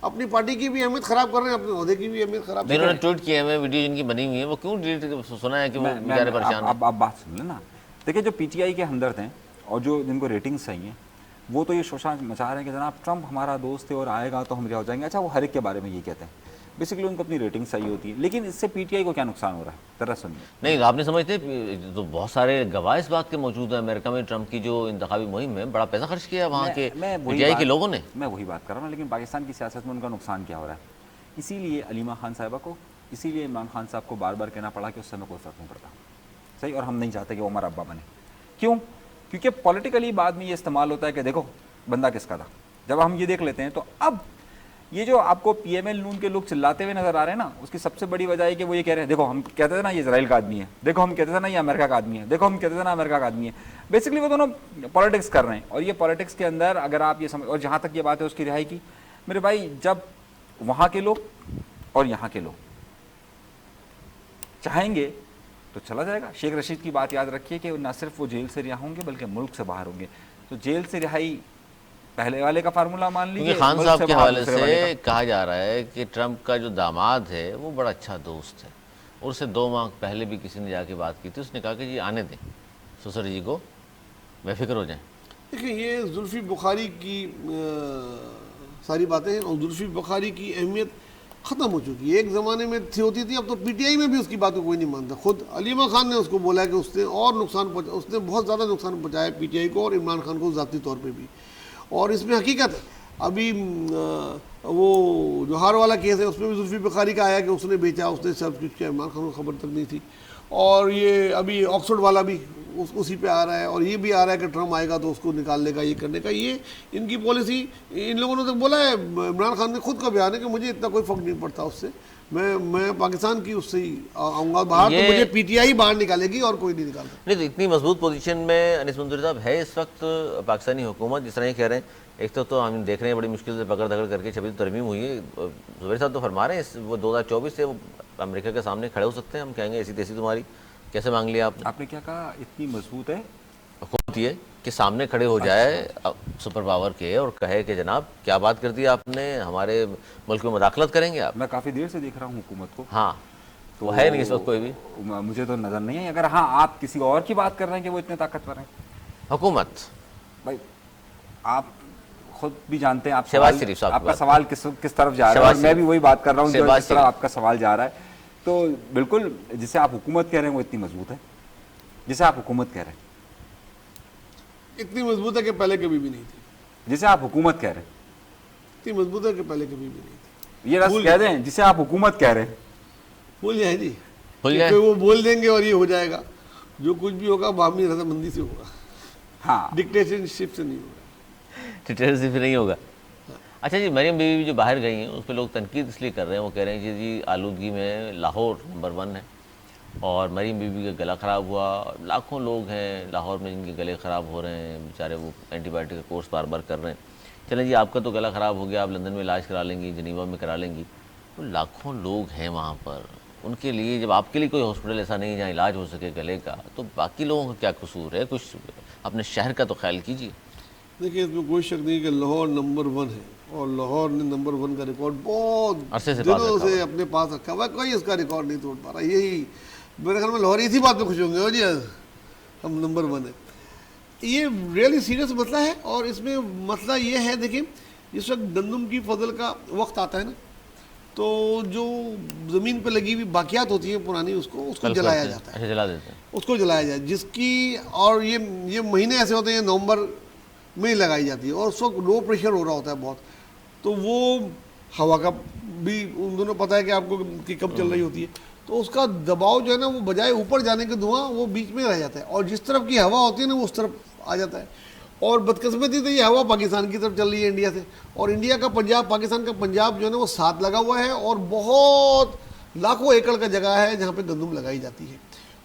اپنی پارٹی کی بھی اہمیت خراب کر رہے ہیں, اپنے عہدے کی بھی اہمیت خراب کر رہے انہوں ہیں. نے ٹویٹ کیے ہیں, ویڈیو جن کی بنی ہوئی ہے, وہ کیوں ڈیلیٹ, سنا ہے کہ وہ بیچارے پریشان ہیں. آپ بات سن لیں نا, دیکھیں جو پی ٹی آئی کے ہمدرد ہیں اور جو جن کو ریٹنگس چاہیے وہ تو یہ شوشا مچا رہے ہیں کہ جناب ٹرمپ ہمارا دوست ہے اور آئے گا تو ہم کیا ہو جائیں گے. اچھا وہ ہر ایک کے بارے میں یہ کہتے ہیں, بیسکلی ان کو اپنی ریٹنگ صحیح ہوتی ہے, لیکن اس سے پی ٹی آئی کو کیا نقصان ہو رہا ہے ذرا سنیے. نہیں, آپ نے سمجھتے تو بہت سارے گواہ اس بات کے موجود ہیں امریکہ میں, ٹرمپ کی جو انتخابی مہم میں بڑا پیسہ خرچ کیا وہاں کے پی ٹی آئی کے لوگوں نے. میں وہی بات کر رہا ہوں, لیکن پاکستان کی سیاست میں ان کا نقصان کیا ہو رہا ہے. اسی لیے علیمہ خان صاحبہ کو, اسی لیے عمران خان صاحب کو بار بار کہنا پڑا کہ اس سے ہمیں کوئی فرق نہیں پڑتا, صحیح, اور ہم نہیں چاہتے کہ وہ ہمارا ابا بنے. کیوں؟ کیونکہ پولیٹیکلی بعد میں یہ استعمال ہوتا ہے کہ دیکھو بندہ کس کا تھا. جب ہم یہ دیکھ لیتے ہیں تو اب یہ جو آپ کو پی ایم ایل نون کے لوگ چلاتے ہوئے نظر آ رہے ہیں نا, اس کی سب سے بڑی وجہ ہے کہ وہ یہ کہہ رہے ہیں دیکھو ہم کہتے تھے نا یہ اسرائیل کا آدمی ہے, دیکھو ہم کہتے تھے نا یہ امریکہ کا آدمی ہے, دیکھو ہم کہتے تھے نا امریکہ کا آدمی ہے. بیسکلی وہ دونوں پالیٹکس کر رہے ہیں, اور یہ پالیٹکس کے اندر اگر آپ یہ سمجھ, اور جہاں تک یہ بات ہے اس کی رہائی کی, میرے بھائی جب وہاں کے لوگ اور یہاں کے لوگ چاہیں گے تو چلا جائے گا. شیخ رشید کی بات یاد رکھیے کہ نہ صرف وہ جیل سے رہا ہوں گے بلکہ ملک سے باہر ہوں گے. تو جیل سے رہائی پہلے والے کا فارمولہ مان لیجیے. کیونکہ خان صاحب کے حوالے سے کہا جا رہا ہے کہ ٹرمپ کا جو داماد ہے وہ بڑا اچھا دوست ہے, اور اس سے 2 ماہ پہلے بھی کسی نے جا کے بات کی تھی, اس نے کہا کہ جی آنے دیں سسر جی کو, بے فکر ہو جائیں. دیکھیں یہ زلفی بخاری کی ساری باتیں ہیں, اور زلفی بخاری کی اہمیت ختم ہو چکی ہے. ایک زمانے میں ہوتی تھی, اب تو پی ٹی آئی میں بھی اس کی بات کو کوئی نہیں مانتا. خود علیمہ خان نے اس کو بولا کہ اس نے اور نقصان پہنچا, اس نے بہت زیادہ نقصان پہنچایا پی ٹی آئی کو اور عمران خان کو ذاتی طور پہ بھی. اور اس میں حقیقت ہے, ابھی وہ جو ہار والا کیس ہے اس میں بھی زلفی بخاری کا آیا کہ اس نے بیچا, اس نے سب کچھ کیا, عمران خان کو خبر تک نہیں تھی. اور یہ ابھی آکسفورڈ والا بھی اسی پہ آ رہا ہے, اور یہ بھی آ رہا ہے کہ ٹرمپ آئے گا تو اس کو نکالنے کا, یہ کرنے کا. یہ ان کی پالیسی, ان لوگوں نے تو بولا ہے, عمران خان نے خود کا بیان ہے کہ مجھے اتنا کوئی فرق نہیں پڑتا اس سے, میں پاکستان کی اس سے ہی آؤں گا باہر, تو مجھے پی ٹی آئی باہر نکالے گی اور کوئی نہیں نکالتا. نہیں تو اتنی مضبوط پوزیشن میں انیس منظوری صاحب ہے اس وقت پاکستانی حکومت, جس طرح یہ کہہ رہے ہیں. ایک تو ہم دیکھ رہے ہیں بڑی مشکل سے پکڑ دھکڑ کر کے 26 ترمیم ہوئی ہے. زبیر صاحب تو فرما رہے ہیں وہ 2024 سے وہ امریکہ کے سامنے کھڑے ہو سکتے ہیں, ہم کہیں گے ایسی تیسی تمہاری کیسے مانگ لیا آپ نے کیا کہا اتنی مضبوط ہے حکومت, یہ کہ سامنے کھڑے ہو جائے سپر پاور کے اور کہے کہ جناب کیا بات کر دی آپ نے, ہمارے ملک میں مداخلت کریں گے آپ. میں کافی دیر سے دیکھ رہا ہوں حکومت کو, ہاں تو ہے نہیں اس وقت کوئی بھی, مجھے تو نظر نہیں ہے. اگر ہاں آپ کسی اور کی بات کر رہے ہیں کہ وہ اتنے طاقتور ہیں, حکومت بھائی آپ خود بھی جانتے ہیں, شہباز شریف صاحب آپ کا سوال کس طرف جا رہا ہے, اور میں بھی وہی بات کر رہا ہوں جو جس طرح آپ کا سوال جا رہا ہے. تو بالکل جسے آپ حکومت کہہ رہے ہیں وہ اتنی مضبوط ہے, جسے آپ حکومت کہہ رہے ہیں اتنی مضبوط ہے کہ پہلے کبھی بھی نہیں تھی. جسے آپ حکومت کہہ رہے ہیں اتنی مضبوط ہے کہ پہلے کبھی بھی نہیں تھی. یہ رس کہہ دیں جسے آپ حکومت کہہ رہے ہیں, بھول جائیں جی, بھول جائیں, وہ بول دیں گے اور یہ ہو جائے گا. جو کچھ بھی ہوگا باہمی رضامندی سے ہوگا, ہاں ڈکٹیٹرشپ سے نہیں ہوگا. ڈکٹیٹرشپ نہیں ہوگا. اچھا جی, مریم بیوی بھی جو باہر گئی ہیں اس پہ لوگ تنقید اس لیے کر رہے ہیں, وہ کہہ رہے ہیں کہ جی آلودگی میں لاہور نمبر 1 ہے, اور مریم بیوی کا گلا خراب ہوا. لاکھوں لوگ ہیں لاہور میں جن کے گلے خراب ہو رہے ہیں, بیچارے وہ اینٹی بایوٹک کا کورس بار بار کر رہے ہیں. چلیں جی آپ کا تو گلا خراب ہو گیا, آپ لندن میں علاج کرا لیں گی, جنیوا میں کرا لیں گی. تو لاکھوں لوگ ہیں وہاں پر, ان کے لیے جب آپ کے لیے کوئی ہاسپٹل ایسا نہیں ہے جہاں علاج ہو سکے گلے کا, تو باقی لوگوں کا کیا قصور ہے؟ کچھ اپنے شہر کا تو خیال کیجیے. دیکھیں اس میں کوئی شک نہیں کہ لاہور نمبر 1 ہے, اور لاہور نے نمبر 1 کا ریکارڈ بہت دنوں سے اپنے پاس رکھا ہوا ہے, کوئی اس کا ریکارڈ نہیں توڑ پا رہا. یہی میرے خیال میں لاہور اسی بات پہ خوش ہوں گے, جی ہم نمبر 1 ہے. یہ ریئلی سیریس مسئلہ ہے, اور اس میں مسئلہ یہ ہے, دیکھیں جس وقت گندم کی فصل کا وقت آتا ہے نا, تو جو زمین پہ لگی ہوئی باقیات ہوتی ہیں پرانی, اس کو جلایا جاتا ہے, جلا دیتے ہیں, اس کو جلایا جائے, جس کی, اور یہ مہینے ایسے ہوتے ہیں نومبر میں لگائی جاتی ہے, اور اس وقت لو پریشر ہو رہا ہوتا ہے بہت, تو وہ ہوا کا بھی ان دونوں پتہ ہے کہ آپ کو کہ کب چل رہی ہوتی ہے, تو اس کا دباؤ جو ہے نا وہ بجائے اوپر جانے کے دھواں وہ بیچ میں رہ جاتا ہے, اور جس طرف کی ہوا ہوتی ہے نا وہ اس طرف آ جاتا ہے. اور بدقسمتی تو یہ ہوا پاکستان کی طرف چل رہی ہے انڈیا سے, اور انڈیا کا پنجاب, پاکستان کا پنجاب جو ہے نا وہ ساتھ لگا ہوا ہے, اور بہت لاکھوں ایکڑ کا جگہ ہے جہاں پہ گندم لگائی جاتی ہے.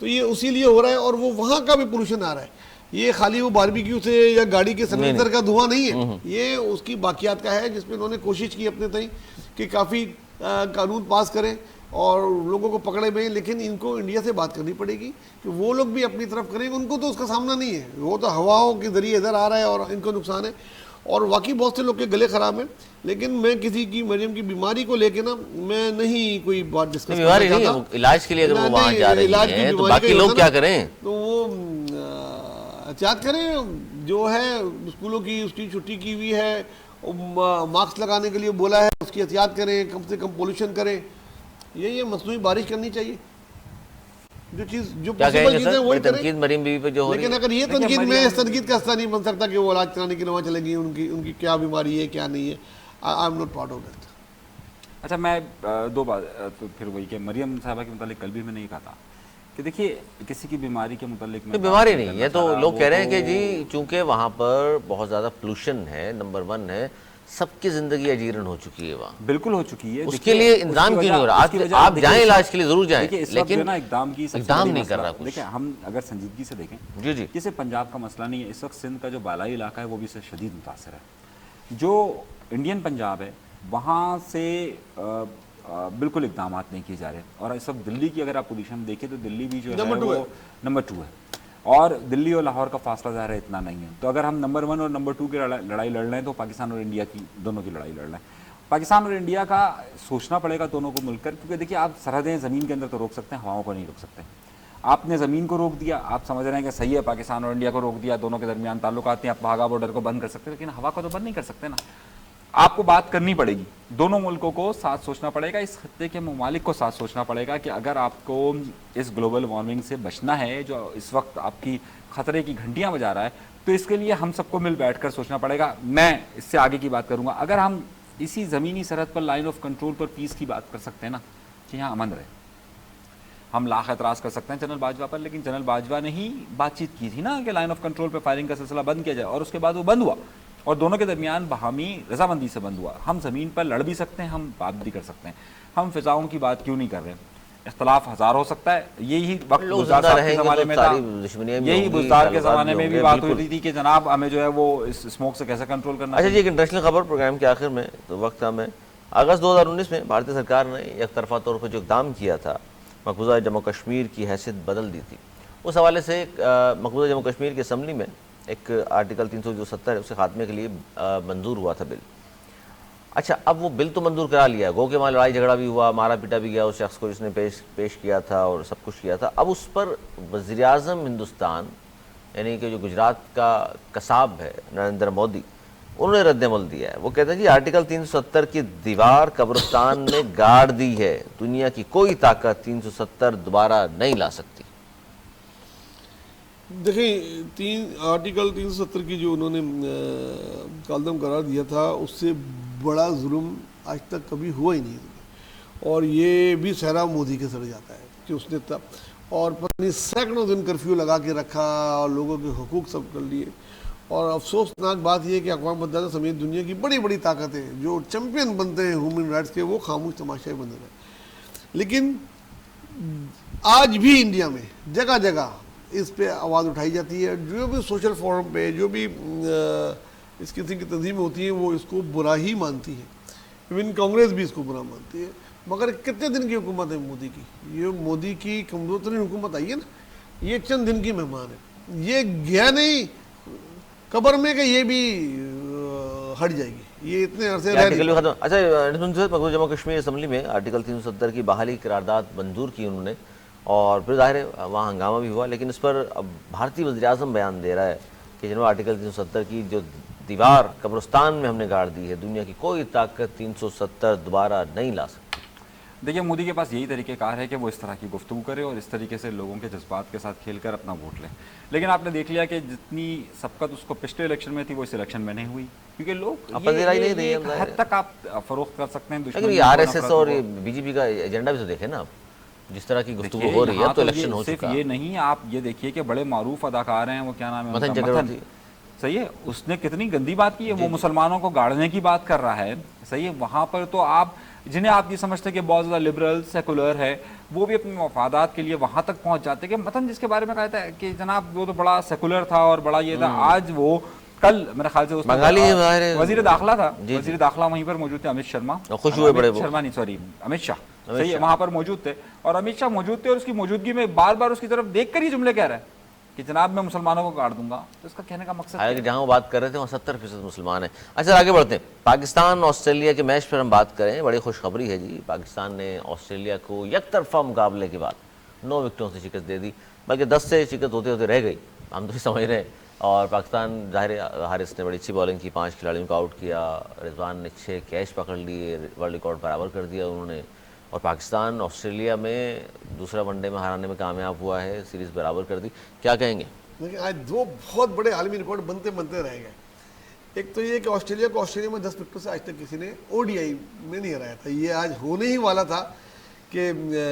تو یہ اسی لیے ہو رہا ہے, اور وہ وہاں کا بھی پولوشن آ رہا ہے. یہ خالی وہ باربیکیو سے یا گاڑی کے سلنڈر کا دھواں نہیں ہے, یہ اس کی باقیات کا ہے, جس میں انہوں نے کوشش کی اپنے تئیں کہ کافی قانون پاس کریں اور لوگوں کو پکڑے میں, لیکن ان کو انڈیا سے بات کرنی پڑے گی کہ وہ لوگ بھی اپنی طرف کریں گے. ان کو تو اس کا سامنا نہیں ہے, وہ تو ہواؤں کے ذریعے ادھر آ رہا ہے اور ان کو نقصان ہے. اور واقعی بہت سے لوگ کے گلے خراب ہیں، لیکن میں کسی کی مریم کی بیماری کو لے کے نا میں نہیں کوئی بات ڈسکس کرنا بیماری نہیں چاہتا. ہے، علاج کے لیے اگر وہ وہاں نہیں، جا رہی علاج کی ہیں تو بیماری کا باقی یہ لوگ ہوتا کیا نا، کریں؟ تو وہ احتیاط کریں. جو ہے اسکولوں کی اس کی چھٹی کی ہوئی ہے، ماسک لگانے کے لیے بولا ہے، اس کی احتیاط کریں، کم سے کم پولوشن کریں. یہ مصنوعی بارش کرنی چاہیے، جو چیز جو کیا کہیں پاسبل گے چیزیں سر؟ وہی بڑی کریں. تنقید مریم بیوی پہ جو ہو رہی لیکن ہے. اگر یہ دیکھیں تنقید میں اس مریم- تنقید کا حصہ نہیں بن سکتا کہ وہ علاج کرانے کے لیے وہاں چلے گی، ان کی کیا بیماری ہے کیا نہیں ہے. I am not part of that. اچھا میں دو بات تو پھر وہی کہ مریم صاحبہ کے متعلق کل بھی میں نے یہ کہا تھا کہ دیکھیے کسی کی بیماری کے متعلق میں تو بیماری نہیں ہے، تو لوگ کہہ رہے ہیں کہ جی چونکہ وہاں پر بہت زیادہ پولوشن ہے، نمبر 1 ہے، سب کی زندگی اجیرن ہو چکی ہے وہاں. بالکل ہو چکی ہے. اس کے لیے انتظام کیوں نہیں ہو رہا؟ آپ جائیں علاج کے لیے ضرور جائیں، دیکھیں اس وقت جو لیکن نا اقدام کی سب سے اقدام بڑی نہیں کر مسئلہ- رہا کچھ. دیکھیں ہم اگر سنجیدگی سے دیکھیں، جی جی یہ صرف پنجاب کا مسئلہ نہیں ہے، اس وقت سندھ کا جو بالائی علاقہ ہے وہ بھی اس سے شدید متاثر ہے. جو انڈین پنجاب ہے وہاں سے بالکل اقدامات نہیں کیے جا رہے. اور اس وقت دلی کی اگر آپ پوزیشن دیکھیں تو دلی بھی جو ہے وہ نمبر 2 ہے، اور دلی اور لاہور کا فاصلہ ظاہر ہے اتنا نہیں ہے. تو اگر ہم نمبر 1 اور نمبر 2 کی لڑائی لڑ رہے ہیں تو پاکستان اور انڈیا کی دونوں کی لڑائی لڑ رہے ہیں. پاکستان اور انڈیا کا سوچنا پڑے گا دونوں کو مل کر، کیونکہ دیکھیے آپ سرحدیں زمین کے اندر تو روک سکتے ہیں، ہواؤں کو نہیں روک سکتے. آپ نے زمین کو روک دیا، آپ سمجھ رہے ہیں کہ صحیح ہے، پاکستان اور انڈیا کو روک دیا، دونوں کے درمیان تعلقات ہیں، آپ واہگہ بارڈر کو بند کر سکتے ہیں، لیکن ہوا کو تو بند نہیں کر سکتے نا. آپ کو بات کرنی پڑے گی، دونوں ملکوں کو ساتھ سوچنا پڑے گا، اس خطے کے ممالک کو ساتھ سوچنا پڑے گا کہ اگر آپ کو اس گلوبل وارمنگ سے بچنا ہے جو اس وقت آپ کی خطرے کی گھنٹیاں بجا رہا ہے، تو اس کے لیے ہم سب کو مل بیٹھ کر سوچنا پڑے گا. میں اس سے آگے کی بات کروں گا. اگر ہم اسی زمینی سرحد پر لائن آف کنٹرول پر پیس کی بات کر سکتے ہیں نا کہ یہاں امن رہے، ہم لاکھ اعتراض کر سکتے ہیں جنرل باجوہ پر، لیکن جنرل باجوہ نے ہی بات چیت کی تھی نا کہ لائن آف کنٹرول پہ فائرنگ کا سلسلہ بند کیا جائے، اور اس کے بعد وہ بند ہوا اور دونوں کے درمیان باہمی رضامندی سے بند ہوا. ہم زمین پر لڑ بھی سکتے ہیں، ہم بات بھی کر سکتے ہیں. ہم فضاؤں کی بات کیوں نہیں کر رہے؟ اختلاف ہزار ہو سکتا ہے. یہی وقت لوگ بزدار زندہ صاحب رہیں کے گے زمانے تو میں تھا، ساری دشمنیاں بھی یہی ہوں گی، بزدار کے تعلقات زمانے بھی میں ہوں بھی گے، بات بالکل. ہوتی تھی کہ جناب ہمیں جو ہے وہ اس اسموک سے کیسے کنٹرول کرنا اچھا ہے. جی، ایک انٹرنیشنل خبر پروگرام کے آخر میں تو وقت ہمیں اگست 2019 میں بھارتی سرکار نے یک طرفہ طور پر جو اقدام کیا تھا، مقبوضہ جموں کشمیر کی حیثیت بدل دی تھی. اس حوالے سے مقبوضہ جموں کشمیر کی اسمبلی میں ایک آرٹیکل 370 ہے، اس کے خاتمے کے لیے منظور ہوا تھا بل. اچھا اب وہ بل تو منظور کرا لیا، گو کہ وہاں لڑائی جھگڑا بھی ہوا، مارا پیٹا بھی گیا اس شخص کو جس نے پیش کیا تھا اور سب کچھ کیا تھا. اب اس پر وزیر اعظم ہندوستان یعنی کہ جو گجرات کا قصاب ہے نریندر مودی، انہوں نے رد عمل دیا ہے. وہ کہتے ہیں جی آرٹیکل 370 کی دیوار قبرستان میں گاڑ دی ہے، دنیا کی کوئی طاقت 370 دوبارہ نہیں لا سکتی. دیکھیں آرٹیکل 370 کی جو انہوں نے کالدم قرار دیا تھا، اس سے بڑا ظلم آج تک کبھی ہوا ہی نہیں. اور یہ بھی صحرا مودی کے سر جاتا ہے کہ اس نے اور پتہ نہیں سینکڑوں دن کرفیو لگا کے رکھا اور لوگوں کے حقوق سب کر لیے. اور افسوسناک بات یہ ہے کہ اقوام متحدہ سمیت دنیا کی بڑی بڑی طاقتیں جو چیمپئن بنتے ہیں ہیومن رائٹس کے، وہ خاموش تماشائی بن رہے ہیں. لیکن آج بھی انڈیا میں جگہ جگہ اس پہ آواز اٹھائی جاتی ہے. جو بھی سوشل فورم پہ جو بھی اس قسم کی تنظیمیں ہوتی ہیں وہ اس کو برا ہی مانتی ہیں. ایون کانگریس بھی اس کو برا مانتی ہے. مگر کتنے دن کی حکومت ہے مودی کی؟ یہ مودی کی کمزور ترین حکومت آئی ہے نا، یہ چند دن کی مہمان ہے. یہ گیا نہیں قبر میں کہ یہ بھی ہٹ جائے گی، یہ اتنے عرصے رہ آرٹیکل بھی ختم. اچھا مقبوضہ جموں کشمیر اسمبلی میں آرٹیکل 370 کی بحالی قرارداد منظور کی انہوں نے، اور پھر ظاہر ہے وہاں ہنگامہ بھی ہوا. لیکن اس پر اب بھارتی وزیر اعظم بیان دے رہا ہے کہ جناب آرٹیکل 370 کی جو دیوار قبرستان میں ہم نے گاڑ دی ہے، دنیا کی کوئی طاقت 370 دوبارہ نہیں لا سکتی. دیکھیے مودی کے پاس یہی طریقہ کار ہے کہ وہ اس طرح کی گفتگو کرے اور اس طریقے سے لوگوں کے جذبات کے ساتھ کھیل کر اپنا ووٹ لیں. لیکن آپ نے دیکھ لیا کہ جتنی سبقت اس کو پچھلے الیکشن میں تھی وہ اس الیکشن میں نہیں ہوئی، کیونکہ لوگ پذیرائی نہیں دی. ایک حد تک آپ فروخت کر سکتے ہیں لیکن یہ RSS اور بی جے پی کا ایجنڈا بھی تو دیکھیں نا آپ، جس طرح کی گفتگو ہو رہی ہے. اب تو الیکشن ہو صرف چکا. یہ نہیں، آپ یہ دیکھیے کہ بڑے معروف اداکار ہیں، وہ کیا نام ہے متن ان کا، چکرورتی. صحیح ہے، اس نے کتنی گندی بات کی ہے. وہ مسلمانوں کو گاڑنے کی بات کر رہا ہے. صحیح ہے، وہاں پر تو آپ جنہیں آپ یہ سمجھتے ہیں کہ بہت زیادہ لبرل سیکولر ہے، وہ بھی اپنے مفادات کے لیے وہاں تک پہنچ جاتے ہیں. کہ متن جس کے بارے میں کہا تھا کہ جناب وہ تو بڑا سیکولر تھا اور بڑا یہ تھا، آج وہ کل میرے خیال سے وزیر داخلہ تھا، وزیر داخلہ وہیں پر موجود تھے، امت شرما، خوش ہوئے بڑے، شرما نہیں سوری امت شاہ، صحیح ہے، وہاں پر موجود تھے. اور امت شاہ موجود تھے اور اس کی موجودگی میں بار بار اس کی طرف دیکھ کر ہی جملے کہہ رہے ہیں کہ جناب میں مسلمانوں کو کاٹ دوں گا، تو اس کا کہنے کا مقصد حالانکہ جہاں وہ بات کر رہے تھے وہاں 70% مسلمان ہیں. اچھا آگے بڑھتے ہیں. پاکستان آسٹریلیا کے میچ پر ہم بات کریں. بڑی خوشخبری ہے جی، پاکستان نے آسٹریلیا کو یک طرفہ مقابلے کے بعد 9 وکٹوں سے شکست دے دی، بلکہ 10 سے شکست ہوتے ہوتے رہ گئی، ہم تو سمجھ رہے ہیں. اور پاکستان ظاہر حارث نے بڑی اچھی بالنگ کی، 5 کھلاڑیوں کو آؤٹ کیا، رضوان نے 6 کیچ پکڑ لیے، ورلڈ ریکارڈ برابر کر دیا انہوں نے. اور پاکستان آسٹریلیا میں دوسرا ون ڈے میں ہرانے میں کامیاب ہوا ہے، سیریز برابر کر دی. کیا کہیں گے؟ لیکن آج دو بہت بڑے عالمی ریکارڈ بنتے بنتے رہ گئے. ایک تو یہ کہ آسٹریلیا کو آسٹریلیا میں 10 وکٹوں سے آج تک کسی نے او ڈی آئی میں نہیں ہرایا تھا. یہ آج ہونے ہی والا تھا کہ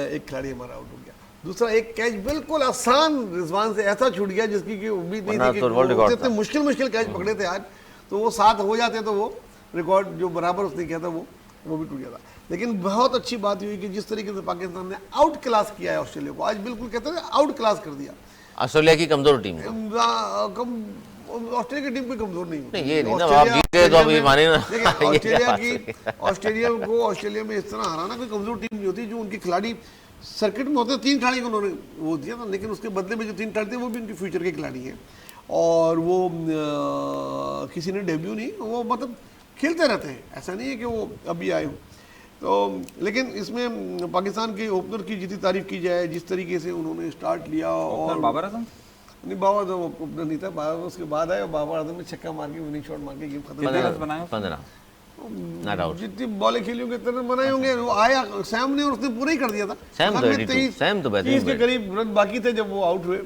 ایک کھلاڑی ہمارا آؤٹ ہو گیا. دوسرا ایک کیچ بالکل آسان رضوان سے ایسا چھوٹ گیا جس کی امید نہیں تھی کہ اتنے مشکل کیچ پکڑے تھے آج، تو وہ 7 ہو جاتے تو وہ ریکارڈ جو برابر اس نے کیا تھا وہ بھی ٹوٹ گیا تھا. لیکن بہت اچھی بات ہوئی کہ جس طریقے سے پاکستان نے آؤٹ کلاس کیا ہے آسٹریلیا کو، آج بالکل کہتے ہیں آؤٹ کلاس کر دیا. آسٹریلیا کی کمزور ٹیم آسٹریلیا کی ٹیم کوئی کمزور نہیں ہوتی. یہ نہیں نا آپ جیتے تو اب یہ مانے نا. آسٹریلیا میں اس طرح ہرانا کوئی کمزور ٹیم نہیں ہوتی. جو ان کے کھلاڑی سرکٹ میں ہوتے ہیں 3 کھلاڑی کو انہوں نے وہ دیا تھا، لیکن اس کے بدلے میں جو 3 کھلاڑی تھے وہ بھی ان کے فیوچر کے کھلاڑی ہیں، اور وہ کسی نے ڈیبیو نہیں، وہ مطلب کھیلتے رہتے ہیں، ایسا نہیں ہے کہ وہ ابھی آئے ہوں. تو لیکن اس میں پاکستان کے اوپنر کی جتنی تعریف کی جائے، جس طریقے سے انہوں نے اسٹارٹ لیا. اور بابر اعظم نہیں، بابر اعظم اوپنر نہیں تھا، بابر اس کے بعد آئے اور بابر اعظم نے چھکا مار کے وننگ شاٹ مار کے گیم ختم. 15 جتنی بالیں کھیلی ہوں گے اتنے بنائے ہوں گے. وہ آیا سیم نے اور اس نے پورا ہی کر دیا تھا. سیم تو 30 کے قریب رن باقی تھے جب وہ آؤٹ ہوئے.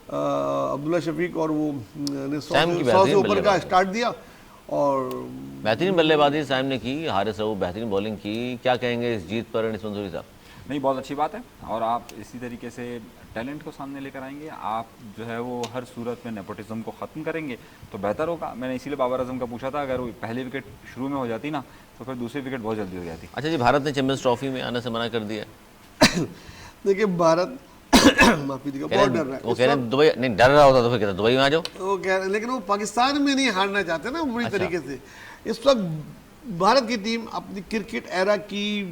عبداللہ شفیق اور وہ نے 100 سے اوپر کا اسٹارٹ دیا اور بہترین بلے بازی سائم نے کی. حارث رؤوف بہترین بولنگ کی. کیا کہیں گے اس جیت پر انیس منصوری صاحب؟ نہیں، بہت اچھی بات ہے، اور آپ اسی طریقے سے ٹیلنٹ کو سامنے لے کر آئیں گے. آپ جو ہے وہ ہر صورت میں نیپوٹزم کو ختم کریں گے تو بہتر ہوگا. میں نے اسی لیے بابر اعظم کا پوچھا تھا، اگر وہ پہلی وکٹ شروع میں ہو جاتی نا تو پھر دوسری وکٹ بہت جلدی ہو جاتی. اچھا جی، بھارت نے چیمپئنز ٹرافی میں آنے سے منع کر دیا. دیکھیے بھارت معافی دیجیے بہت ڈر رہا ہے. وہ کہہ رہے ہیں دبئی نہیں ڈر رہا ہوتا تو پھر کہتا دبئی میں آ جاؤ. وہ کہہ رہے ہیں لیکن وہ پاکستان میں نہیں ہارنا چاہتے نا بری طریقے سے. اس وقت بھارت کی ٹیم اپنی کرکٹ ایرا کی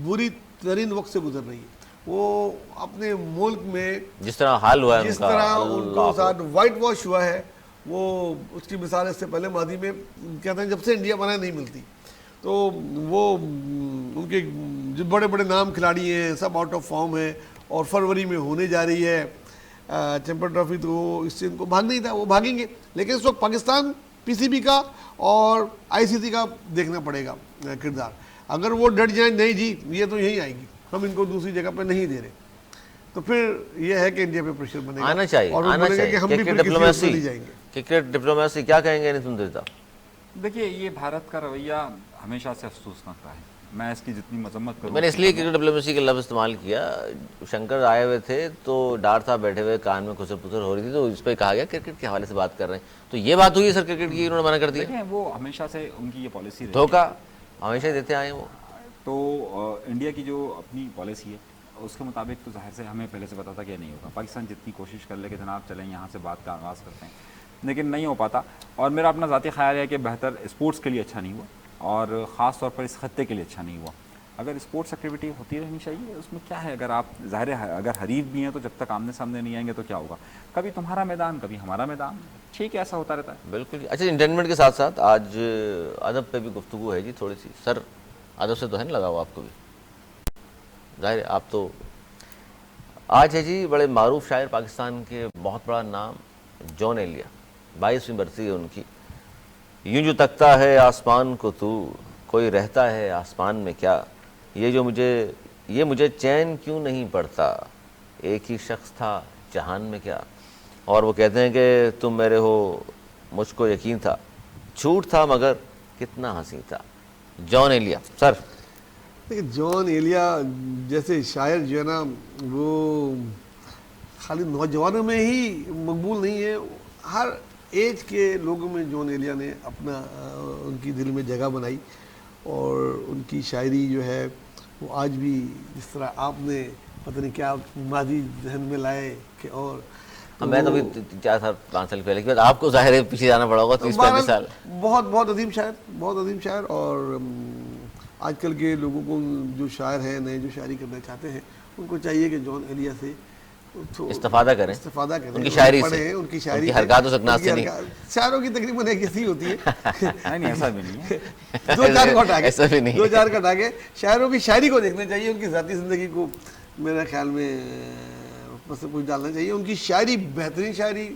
بری ترین وقت سے گزر رہی ہے. وہ اپنے ملک میں جس طرح حال ہوا ہے، جس طرح ان کو ساتھ وائٹ واش ہوا ہے، وہ اس کی مثال اس سے پہلے ماضی میں کہتے ہیں جب سے انڈیا بنا نہیں ملتی. تو وہ ان کے جو بڑے بڑے نام کھلاڑی ہیں سب آؤٹ آف فارم ہیں، اور فروری میں ہونے جا رہی ہے چیمپئن ٹرافی، تو اس سے ان کو بھاگنا ہی تھا. وہ بھاگیں گے، لیکن اس وقت پاکستان پی سی بی کا اور آئی سی سی کا دیکھنا پڑے گا کردار. اگر وہ ڈٹ جائیں نہیں جی یہ تو یہیں آئے گی، ہم ان کو دوسری جگہ پہ نہیں دے رہے، تو پھر یہ ہے کہ انڈیا پہ پریشر بنے گا. آنا چاہیے، اور آنا چاہیے. کہ ہم بھی کرکٹ پھر کسی ڈپلومیسی، نہیں جائیں گے. کرکٹ ڈپلومیسی کیا کہیں گے انیس منصوری صاحب؟ دیکھیے یہ بھارت کا رویہ ہمیشہ سے افسوسناک رہا ہے. میں اس کی جتنی مذمت کروں، میں نے اس لیے کرکٹ ڈپلومیسی کا لفظ استعمال کیا. شنکر آئے ہوئے تھے تو ڈار صاحب بیٹھے ہوئے کان میں خسر پسر ہو رہی تھی، تو اس پہ کہا گیا کرکٹ کے حوالے سے بات کر رہے ہیں. تو یہ بات ہوئی ہے سر کرکٹ کی، انہوں نے منع کر دیا. دیکھیں وہ ہمیشہ سے ان کی یہ پالیسی رہی، دھوکہ ہمیشہ دیتے آئے ہیں وہ. تو انڈیا کی جو اپنی پالیسی ہے اس کے مطابق تو ظاہر سے ہمیں پہلے سے پتا تھا کہ نہیں ہوگا. پاکستان جتنی کوشش کر لے کہ جناب چلیں یہاں سے بات کا آغاز کرتے ہیں، لیکن نہیں ہو پاتا. اور میرا اپنا ذاتی خیال ہے کہ بہتر اسپورٹس کے لیے اچھا نہیں ہوا، اور خاص طور پر اس خطے کے لیے اچھا نہیں ہوا. اگر اسپورٹس ایکٹیویٹی ہوتی رہنی چاہیے، اس میں کیا ہے، اگر آپ ظاہر ہے اگر حریف بھی ہیں تو جب تک آمنے سامنے نہیں آئیں گے تو کیا ہوگا، کبھی تمہارا میدان کبھی ہمارا میدان، ٹھیک ہے ایسا ہوتا رہتا ہے. بالکل. اچھا انٹرٹینمنٹ کے ساتھ ساتھ آج ادب پہ بھی گفتگو ہے جی تھوڑی سی. سر ادب سے تو ہے نا لگا ہوا آپ کو بھی، ظاہر ہے آپ تو. آج ہے جی بڑے معروف شاعر پاکستان کے، بہت بڑا نام، جون ایلیا، 22ویں برسی ہے ان کی. یوں جو تکتا ہے آسمان کو تو، کوئی رہتا ہے آسمان میں کیا، یہ مجھے چین کیوں نہیں پڑتا، ایک ہی شخص تھا جہان میں کیا. اور وہ کہتے ہیں کہ تم میرے ہو مجھ کو یقین تھا، جھوٹ تھا مگر کتنا حسین تھا. جون ایلیا. سر لیکن جون ایلیا جیسے شاعر جو ہے نا وہ خالی نوجوانوں میں ہی مقبول نہیں ہے، ہر ایج کے لوگوں میں جون ایلیا نے اپنا ان کی دل میں جگہ بنائی. اور ان کی شاعری جو ہے وہ آج بھی جس طرح آپ نے پتہ نہیں کیا ماضی ذہن میں لائے کہ، اور میں تو بھی 4-5 سال پہلے کی بات، آپ کو ظاہر ہے پیچھے جانا پڑا ہوگا 30-35 سال. بہت عظیم شاعر، بہت عظیم شاعر. اور آج کل کے لوگوں کو جو شاعر ہیں نئے جو شاعری کرنا چاہتے ہیں ان کو چاہیے کہ جون ایلیا سے استفادہ کریں استفادہ کریں، ان کی شاعری پڑھیں، سے، ان کی شاعری کی حرکات و سکنات ان کی سے نہیں. حرکات- شاعروں کی تقریباً ایک ایسی ہوتی ہے نہیں ایسا بھی نہیں ہے. دو چار کو ہٹا کے، ایسا بھی نہیں. دو چار کو ہٹا کے شاعروں کی شاعری کو دیکھنا چاہیے، ان کی ذاتی زندگی کو میرے خیال میں اس میں سے کچھ ڈالنا چاہیے. ان کی شاعری بہترین شاعری،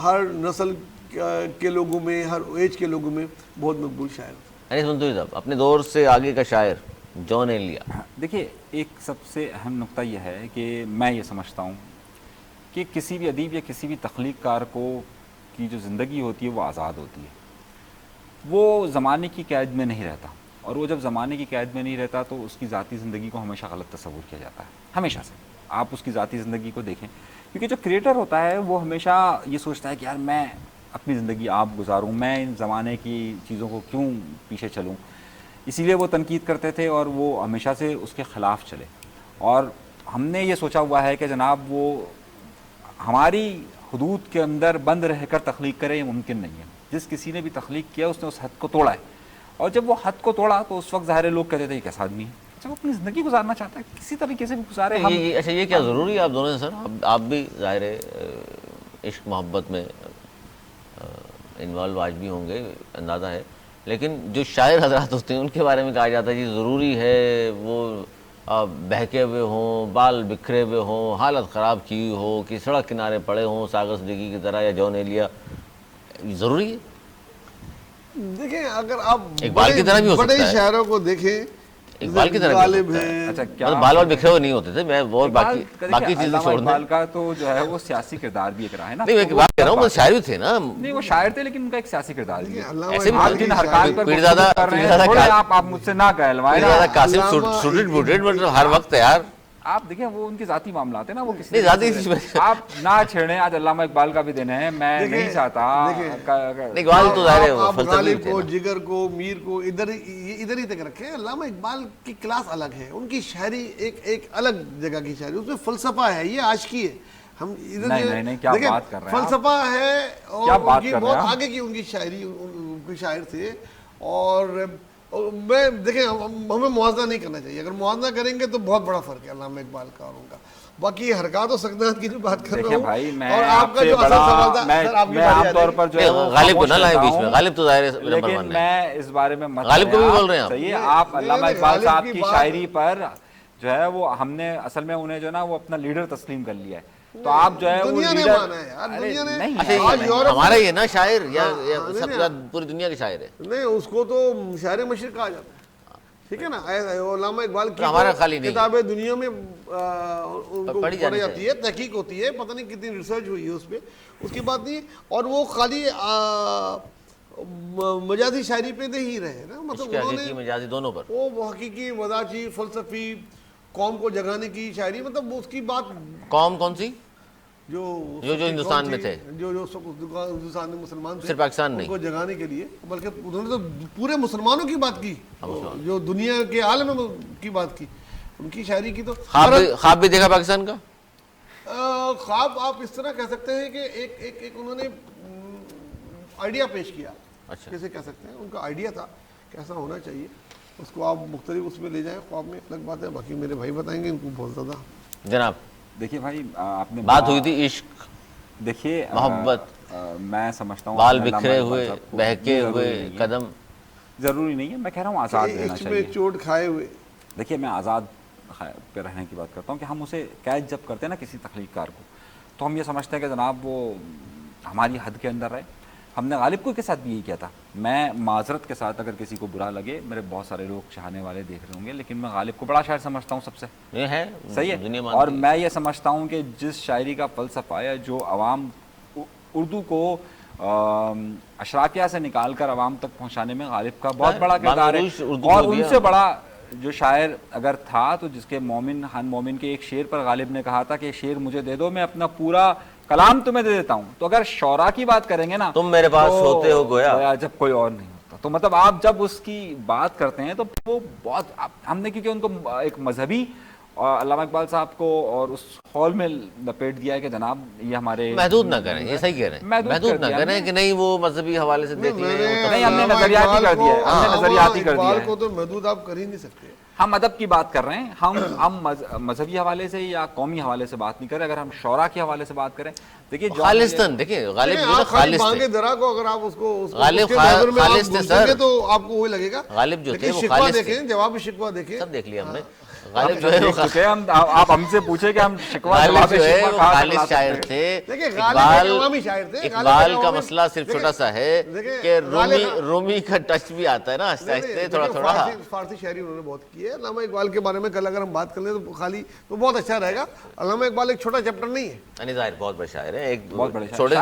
ہر نسل کے لوگوں میں، ہر ایج کے لوگوں میں بہت مقبول شاعر. انیس منتوی صاحب، اپنے دور سے آگے کا شاعر جون ایلیا. دیکھیے ایک سب سے اہم نقطہ یہ ہے کہ میں یہ سمجھتا ہوں کہ کسی بھی ادیب یا کسی بھی تخلیق کار کو کی جو زندگی ہوتی ہے وہ آزاد ہوتی ہے. وہ زمانے کی قید میں نہیں رہتا، اور وہ جب زمانے کی قید میں نہیں رہتا تو اس کی ذاتی زندگی کو ہمیشہ غلط تصور کیا جاتا ہے، ہمیشہ سے. آپ اس کی ذاتی زندگی کو دیکھیں، کیونکہ جو کریٹر ہوتا ہے وہ ہمیشہ یہ سوچتا ہے کہ یار میں اپنی زندگی آپ گزاروں، میں ان زمانے کی چیزوں کو کیوں پیچھے چلوں. اسی لیے وہ تنقید کرتے تھے اور وہ ہمیشہ سے اس کے خلاف چلے. اور ہم نے یہ سوچا ہوا ہے کہ جناب وہ ہماری حدود کے اندر بند رہ کر تخلیق کرے، یہ ممکن نہیں ہے. جس کسی نے بھی تخلیق کیا اس نے اس حد کو توڑا ہے، اور جب وہ حد کو توڑا تو اس وقت ظاہر لوگ کہتے تھے یہ کیسا آدمی ہے. جب وہ اپنی زندگی گزارنا چاہتا ہے کسی طریقے سے بھی گزارے. ہم اچھا یہ کیا ضروری ہے آپ دونوں سے سر؟ آپ بھی ظاہر عشق محبت میں انوالو آج بھی ہوں گے، اندازہ ہے، لیکن جو شاعر حضرات ہوتے ہیں ان کے بارے میں کہا جاتا ہے جی ضروری ہے وہ بہکے ہوئے ہوں، بال بکھرے ہوئے ہوں، حالت خراب کی ہوئی ہو، کہ سڑک کنارے پڑے ہوں ساغر صدیقی کی طرح یا جون ایلیا. ضروری ہے؟ دیکھیں اگر آپ اقبال کی طرح بھی ہو بڑے سکتا ہے. شاعروں کو دیکھیں، اقبال کی طرح غالب بھی ہو سکتا ہیں، اچھا کیا مطلب بال بکھرے ہوئے نہیں ہوتے تھے. میں وہ باقی چیزیں علامہ چھوڑ دیں. اقبال کا تو جو ہے وہ سیاسی کردار بھی ایک رہا ہے نا. نہیں میں بات کر رہا ہوں، شاعر بھی تھے نا. نہیں وہ شاعر تھے لیکن ان کا ایک سیاسی کردار بھی ہے. علامہ ایسے بھی اقبال آپ کی جن حرکات پر پیرزادہ گفتگو کر رہے ہیں تھوڑے آپ مجھ سے نہ کہلوائیں نا. قاسم علامہ سٹوڈنٹ بوٹیڈ مطلب ہر وقت ہے یار. آپ دیکھیں وہ ان کے ذاتی معاملات ہیں نا، وہ کسی نہیں ذاتی آپ نہ چھیڑیں. آج علامہ اقبال کا بھی دن ہے، میں نہیں چاہتا. اقبال تو ظاہر ہے وہ آپ فلسفی غالب تھے کو، نا. جگر کو، میر کو ادھر ہی تک رکھیں. علامہ اقبال کی کلاس الگ ہے، ان کی شاعری ایک الگ جگہ کی شاعری، اس میں فلسفہ ہے، یہ عاشقی ہے. ہم ادھر نہیں کیا بات کر رہے ہیں فلسفہ ہے، اور کیا بات ان کی کر رہے ہیں بہت آگے کی ان کی شاعری، ان کے شاعر تھے. اور میں دیکھیں ہمیں موازنہ نہیں کرنا چاہیے. اگر موازنہ کریں گے تو بہت بڑا فرق ہے علامہ اقبال کا اور ان کا. باقی حرکات و سکنات کی جو بات کر رہا دیکھیں ہوں، بھائی میں اور آپ کا سے جو اصل سوال تھا، بڑا سر آپ کی میں باری عام آ طور جائے. پر جو ہے وہ غالب کو نہ خاموش لائیں رہتا بیچ میں، ہوں. غالب تو ظاہر نمبر لیکن 1 ہے. میں اس بارے میں مت غالب کو بھی کریں بول رہے ہیں آپ. صحیح ہے. آپ علامہ اقبال غالب صاحب کی کی بات- شاعری پر جو ہے وہ ہم نے اصل میں انہیں جو ہے نا وہ اپنا لیڈر تسلیم کر لیا ہے. تو آپ جو ہے وہ دنیا نے لیڈر مانا ہے یار، دنیا نے. نہیں اچھا آج یہ یورپ ہمارا یہ نا شاعر یا نہیں، سب سے زیادہ پوری دنیا کے شاعر ہے. نہیں اس کو تو شاعر مشرق کہا جاتا ہے، ٹھیک ہے نا. علامہ اقبال کی ہمارا خالی نہیں. کتابیں دنیا میں ان کو پڑھی پڑھی جانی جاتی ہے، تحقیق ہوتی ہے، پتہ نہیں کتنی ریسرچ ہوئی ہے اس پہ، اس کی بات نہیں ہے. اور وہ خالی مجازی شاعری پہ نہیں رہے نا، مطلب عشق انہوں حقیقی نے مجازی دونوں پر. وہ حقیقی مزاجی فلسفی قوم کو جگانے کی شاعری، مطلب اس کی بات قوم کون سی؟ جو ہندوستان میں تھے، جو ہندوستان میں مسلمان تھے، صرف پاکستان ان نہیں. کو جگانے کے لیے، بلکہ انہوں نے تو پورے مسلمانوں کی بات کی، جو دنیا کے عالم کی بات کی. ان کی شاعری کی تو خواب بھی دیکھا پاکستان کا. خواب آپ اس طرح کہہ سکتے ہیں کہ ایک انہوں نے آئیڈیا پیش کیا. اچھا کیسے کہہ سکتے ہیں، ان کا آئیڈیا تھا کیسا ہونا چاہیے. اس کو آپ مختلف اس میں لے جائیں، خواب میں الگ بات ہے. باقی میرے بھائی بتائیں گے ان کو بہت زیادہ. جناب دیکھیے بھائی آپ نے بات ہوئی تھی عشق، دیکھیے محبت، میں سمجھتا ہوں بال علامہ بکھرے اقبال ہوئے، صاحب کو بہکے ضروری ہوئے نہیں ہے. قدم. ضروری نہیں ہے، میں کہہ رہا ہوں آزاد رہنا عشق میں چاہیے. چوٹ کھائے ہوئے. دیکھیے میں آزاد پہ رہنے کی بات کرتا ہوں کہ ہم اسے قید جب کرتے ہیں نا کسی تخلیق کار کو، تو ہم یہ سمجھتے ہیں کہ جناب وہ ہماری حد کے اندر رہے. ہم نے غالب کو کے ساتھ بھی یہی کیا تھا. میں معذرت کے ساتھ اگر کسی کو برا لگے، میرے بہت سارے لوگ چاہنے والے دیکھ رہے ہوں گے، لیکن میں غالب کو بڑا شاعر سمجھتا ہوں سب سے. یہ ہے صحیح ہے. اور میں یہ سمجھتا ہوں کہ جس شاعری کا فلسفہ ہے جو عوام اردو کو اشراقیہ سے نکال کر عوام تک پہنچانے میں غالب کا بہت بڑا کردار ہے. اور ان سے بڑا جو شاعر اگر تھا تو جس کے مومن ہن مومن کے ایک شعر پر غالب نے کہا تھا کہ شعر مجھے دے دو، میں اپنا پورا کلام تمہیں دے دیتا ہوں. تو اگر شعراء کی بات کریں گے نا، تم میرے پاس ہوتے ہو گویا جب کوئی اور نہیں ہوتا. تو مطلب آپ جب اس کی بات کرتے ہیں تو وہ بہت ہم نے، کیونکہ ان کو ایک مذہبی علامہ اقبال صاحب کو اور اس خول میں لپیٹ دیا ہے کہ جناب یہ ہمارے محدود نہ کریں، یہ صحیح کہہ رہے ہیں، محدود نہ کریں کہ نہیں وہ مذہبی حوالے سے دیکھ لیں، نہیں ہم نے نظریاتی کر دیا ہے، ہم نے نظریاتی کر دیا اقبال ہے. کو تو محدود آپ کر ہی نہیں سکتے. ہم ادب کی بات کر رہے ہیں، ہم مذہبی حوالے سے یا قومی حوالے سے بات نہیں کر رہے. اگر ہم شعراء کے حوالے سے بات کریں، دیکھیے خالصتاً دیکھیں غالب جو ہے خالص بانگے درا کو اگر آپ اس کو غالب خالص تھے سر، تو آپ کو وہی لگے گا. غالب جو تھے وہ شکوہ خالص تھے، دیکھیں، جواب شکوہ دیکھیں، سب دیکھ لیا ہم نے. غالب جو ہے وہ آپ ہم سے پوچھیں کہ ہم شکوہ غالب جو ہے وہ خالص شاعر تھے. اقبال کا مسئلہ صرف چھوٹا سا ہے کہ رومی کا ٹچ بھی آتا ہے نا آہستہ آہستہ تھوڑا تھوڑا. فارسی شاعری انہوں نے بہت کی ہے. علامہ اقبال کے بارے میں کل اگر ہم بات کر لیں تو خالی تو بہت اچھا رہے گا. علامہ اقبال ایک چھوٹا چیپٹر نہیں ہے. یعنی ظاہر بہت بڑے شاعر ہیں، ایک چھوٹے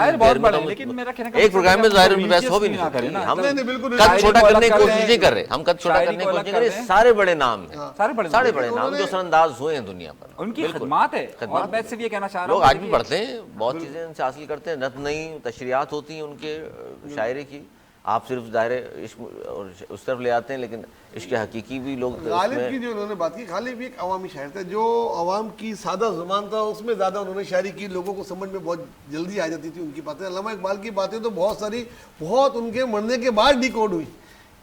ایک پروگرام میں ظاہر ان کی بحث ہو بھی نہیں سکتی. ہم قد چھوٹا کرنے کی کوشش نہیں کر رہے، ہم قد چھوٹا کرنے کی کوشش کر رہے. سارے بڑے نام ہیں، سارے بڑے نام جو اثر انداز ہوئے ہیں دنیا پر، ان کی خدمات ہے. اور میں صرف یہ کہنا چاہ رہا ہوں لوگ آج بھی پڑھتے ہیں، بہت چیزیں ان سے حاصل کرتے ہیں. نت نئی تشریحات ہوتی ہیں ان کے شاعری کی. آپ صرف ظاہر عشق اور اس طرف لے آتے ہیں، لیکن عشق حقیقی بھی لوگ. غالب کی جو انہوں نے بات کی، غالب بھی ایک عوامی شاعر تھا جو عوام کی سادہ زبان تھا، اس میں زیادہ انہوں نے شاعری کی، لوگوں کو سمجھ میں بہت جلدی آ جاتی تھی ان کی باتیں. علامہ اقبال کی باتیں تو بہت ساری بہت ان کے مرنے کے بعد ڈیکوڈ ہوئی،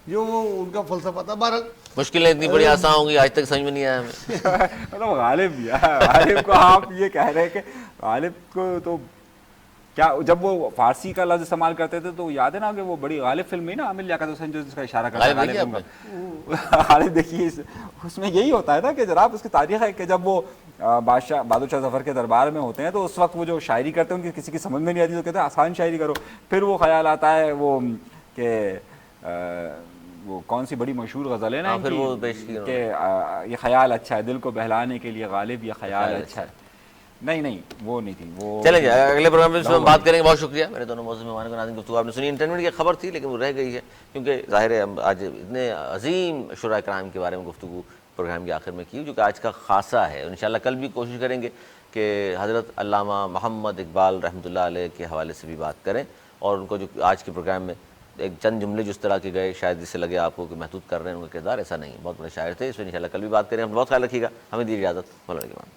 جو وہ ان کا فلسفہ تھا. بہرحال مشکلیں اتنی بڑی آسان ہوں گی، آج تک سمجھ میں نہیں آیا ہمیں. مطلب غالب کو آپ یہ کہہ رہے ہیں کہ غالب کو تو کیا، جب وہ فارسی کا لفظ استعمال کرتے تھے تو یاد ہے نا کہ وہ بڑی غالب فلم میں نا عامر لیاقت حسین جو جس کا اشارہ کرتا ہے غالب دیکھیے اس میں یہی ہوتا ہے نا کہ جناب اس کی تاریخ ہے کہ جب وہ بادشاہ بہادر شاہ ظفر کے دربار میں ہوتے ہیں تو اس وقت وہ جو شاعری کرتے ہیں ان کی کسی کی سمجھ میں نہیں آتی تو کہتے ہیں آسان شاعری کرو. پھر وہ خیال آتا ہے وہ کہ وہ کون سی بڑی مشہور غزل ہے نا کہ یہ خیال اچھا ہے دل کو بہلانے کے لیے غالب یہ خیال اچھا ہے. نہیں وہ نہیں تھی وہ. چلیں جی اگلے پروگرام میں ہم بات کریں گے. بہت شکریہ میرے دونوں موضوع مہمانوں کو. ناظرین گفتگو آپ نے سنی، انٹرنیٹ کی خبر تھی لیکن وہ رہ گئی ہے کیونکہ ظاہر ہے ہم آج اتنے عظیم شعراء کرام کے بارے میں گفتگو پروگرام کے آخر میں کی جو کہ آج کا خاصہ ہے. انشاءاللہ کل بھی کوشش کریں گے کہ حضرت علامہ محمد اقبال رحمۃ اللہ علیہ کے حوالے سے بھی بات کریں اور ان کو جو آج کے پروگرام میں ایک چند جملے جو اس طرح کے گئے شاید جس سے لگے آپ کو کہ محدود کر رہے ہیں ان کا کردار، ایسا نہیں ہے، بہت بڑے شاعر تھے. اس میں انشاءاللہ کل بھی بات کریں. ہم بہت خیال رکھیے گا. ہمیں دیجیے اجازت. مولانا کے بعد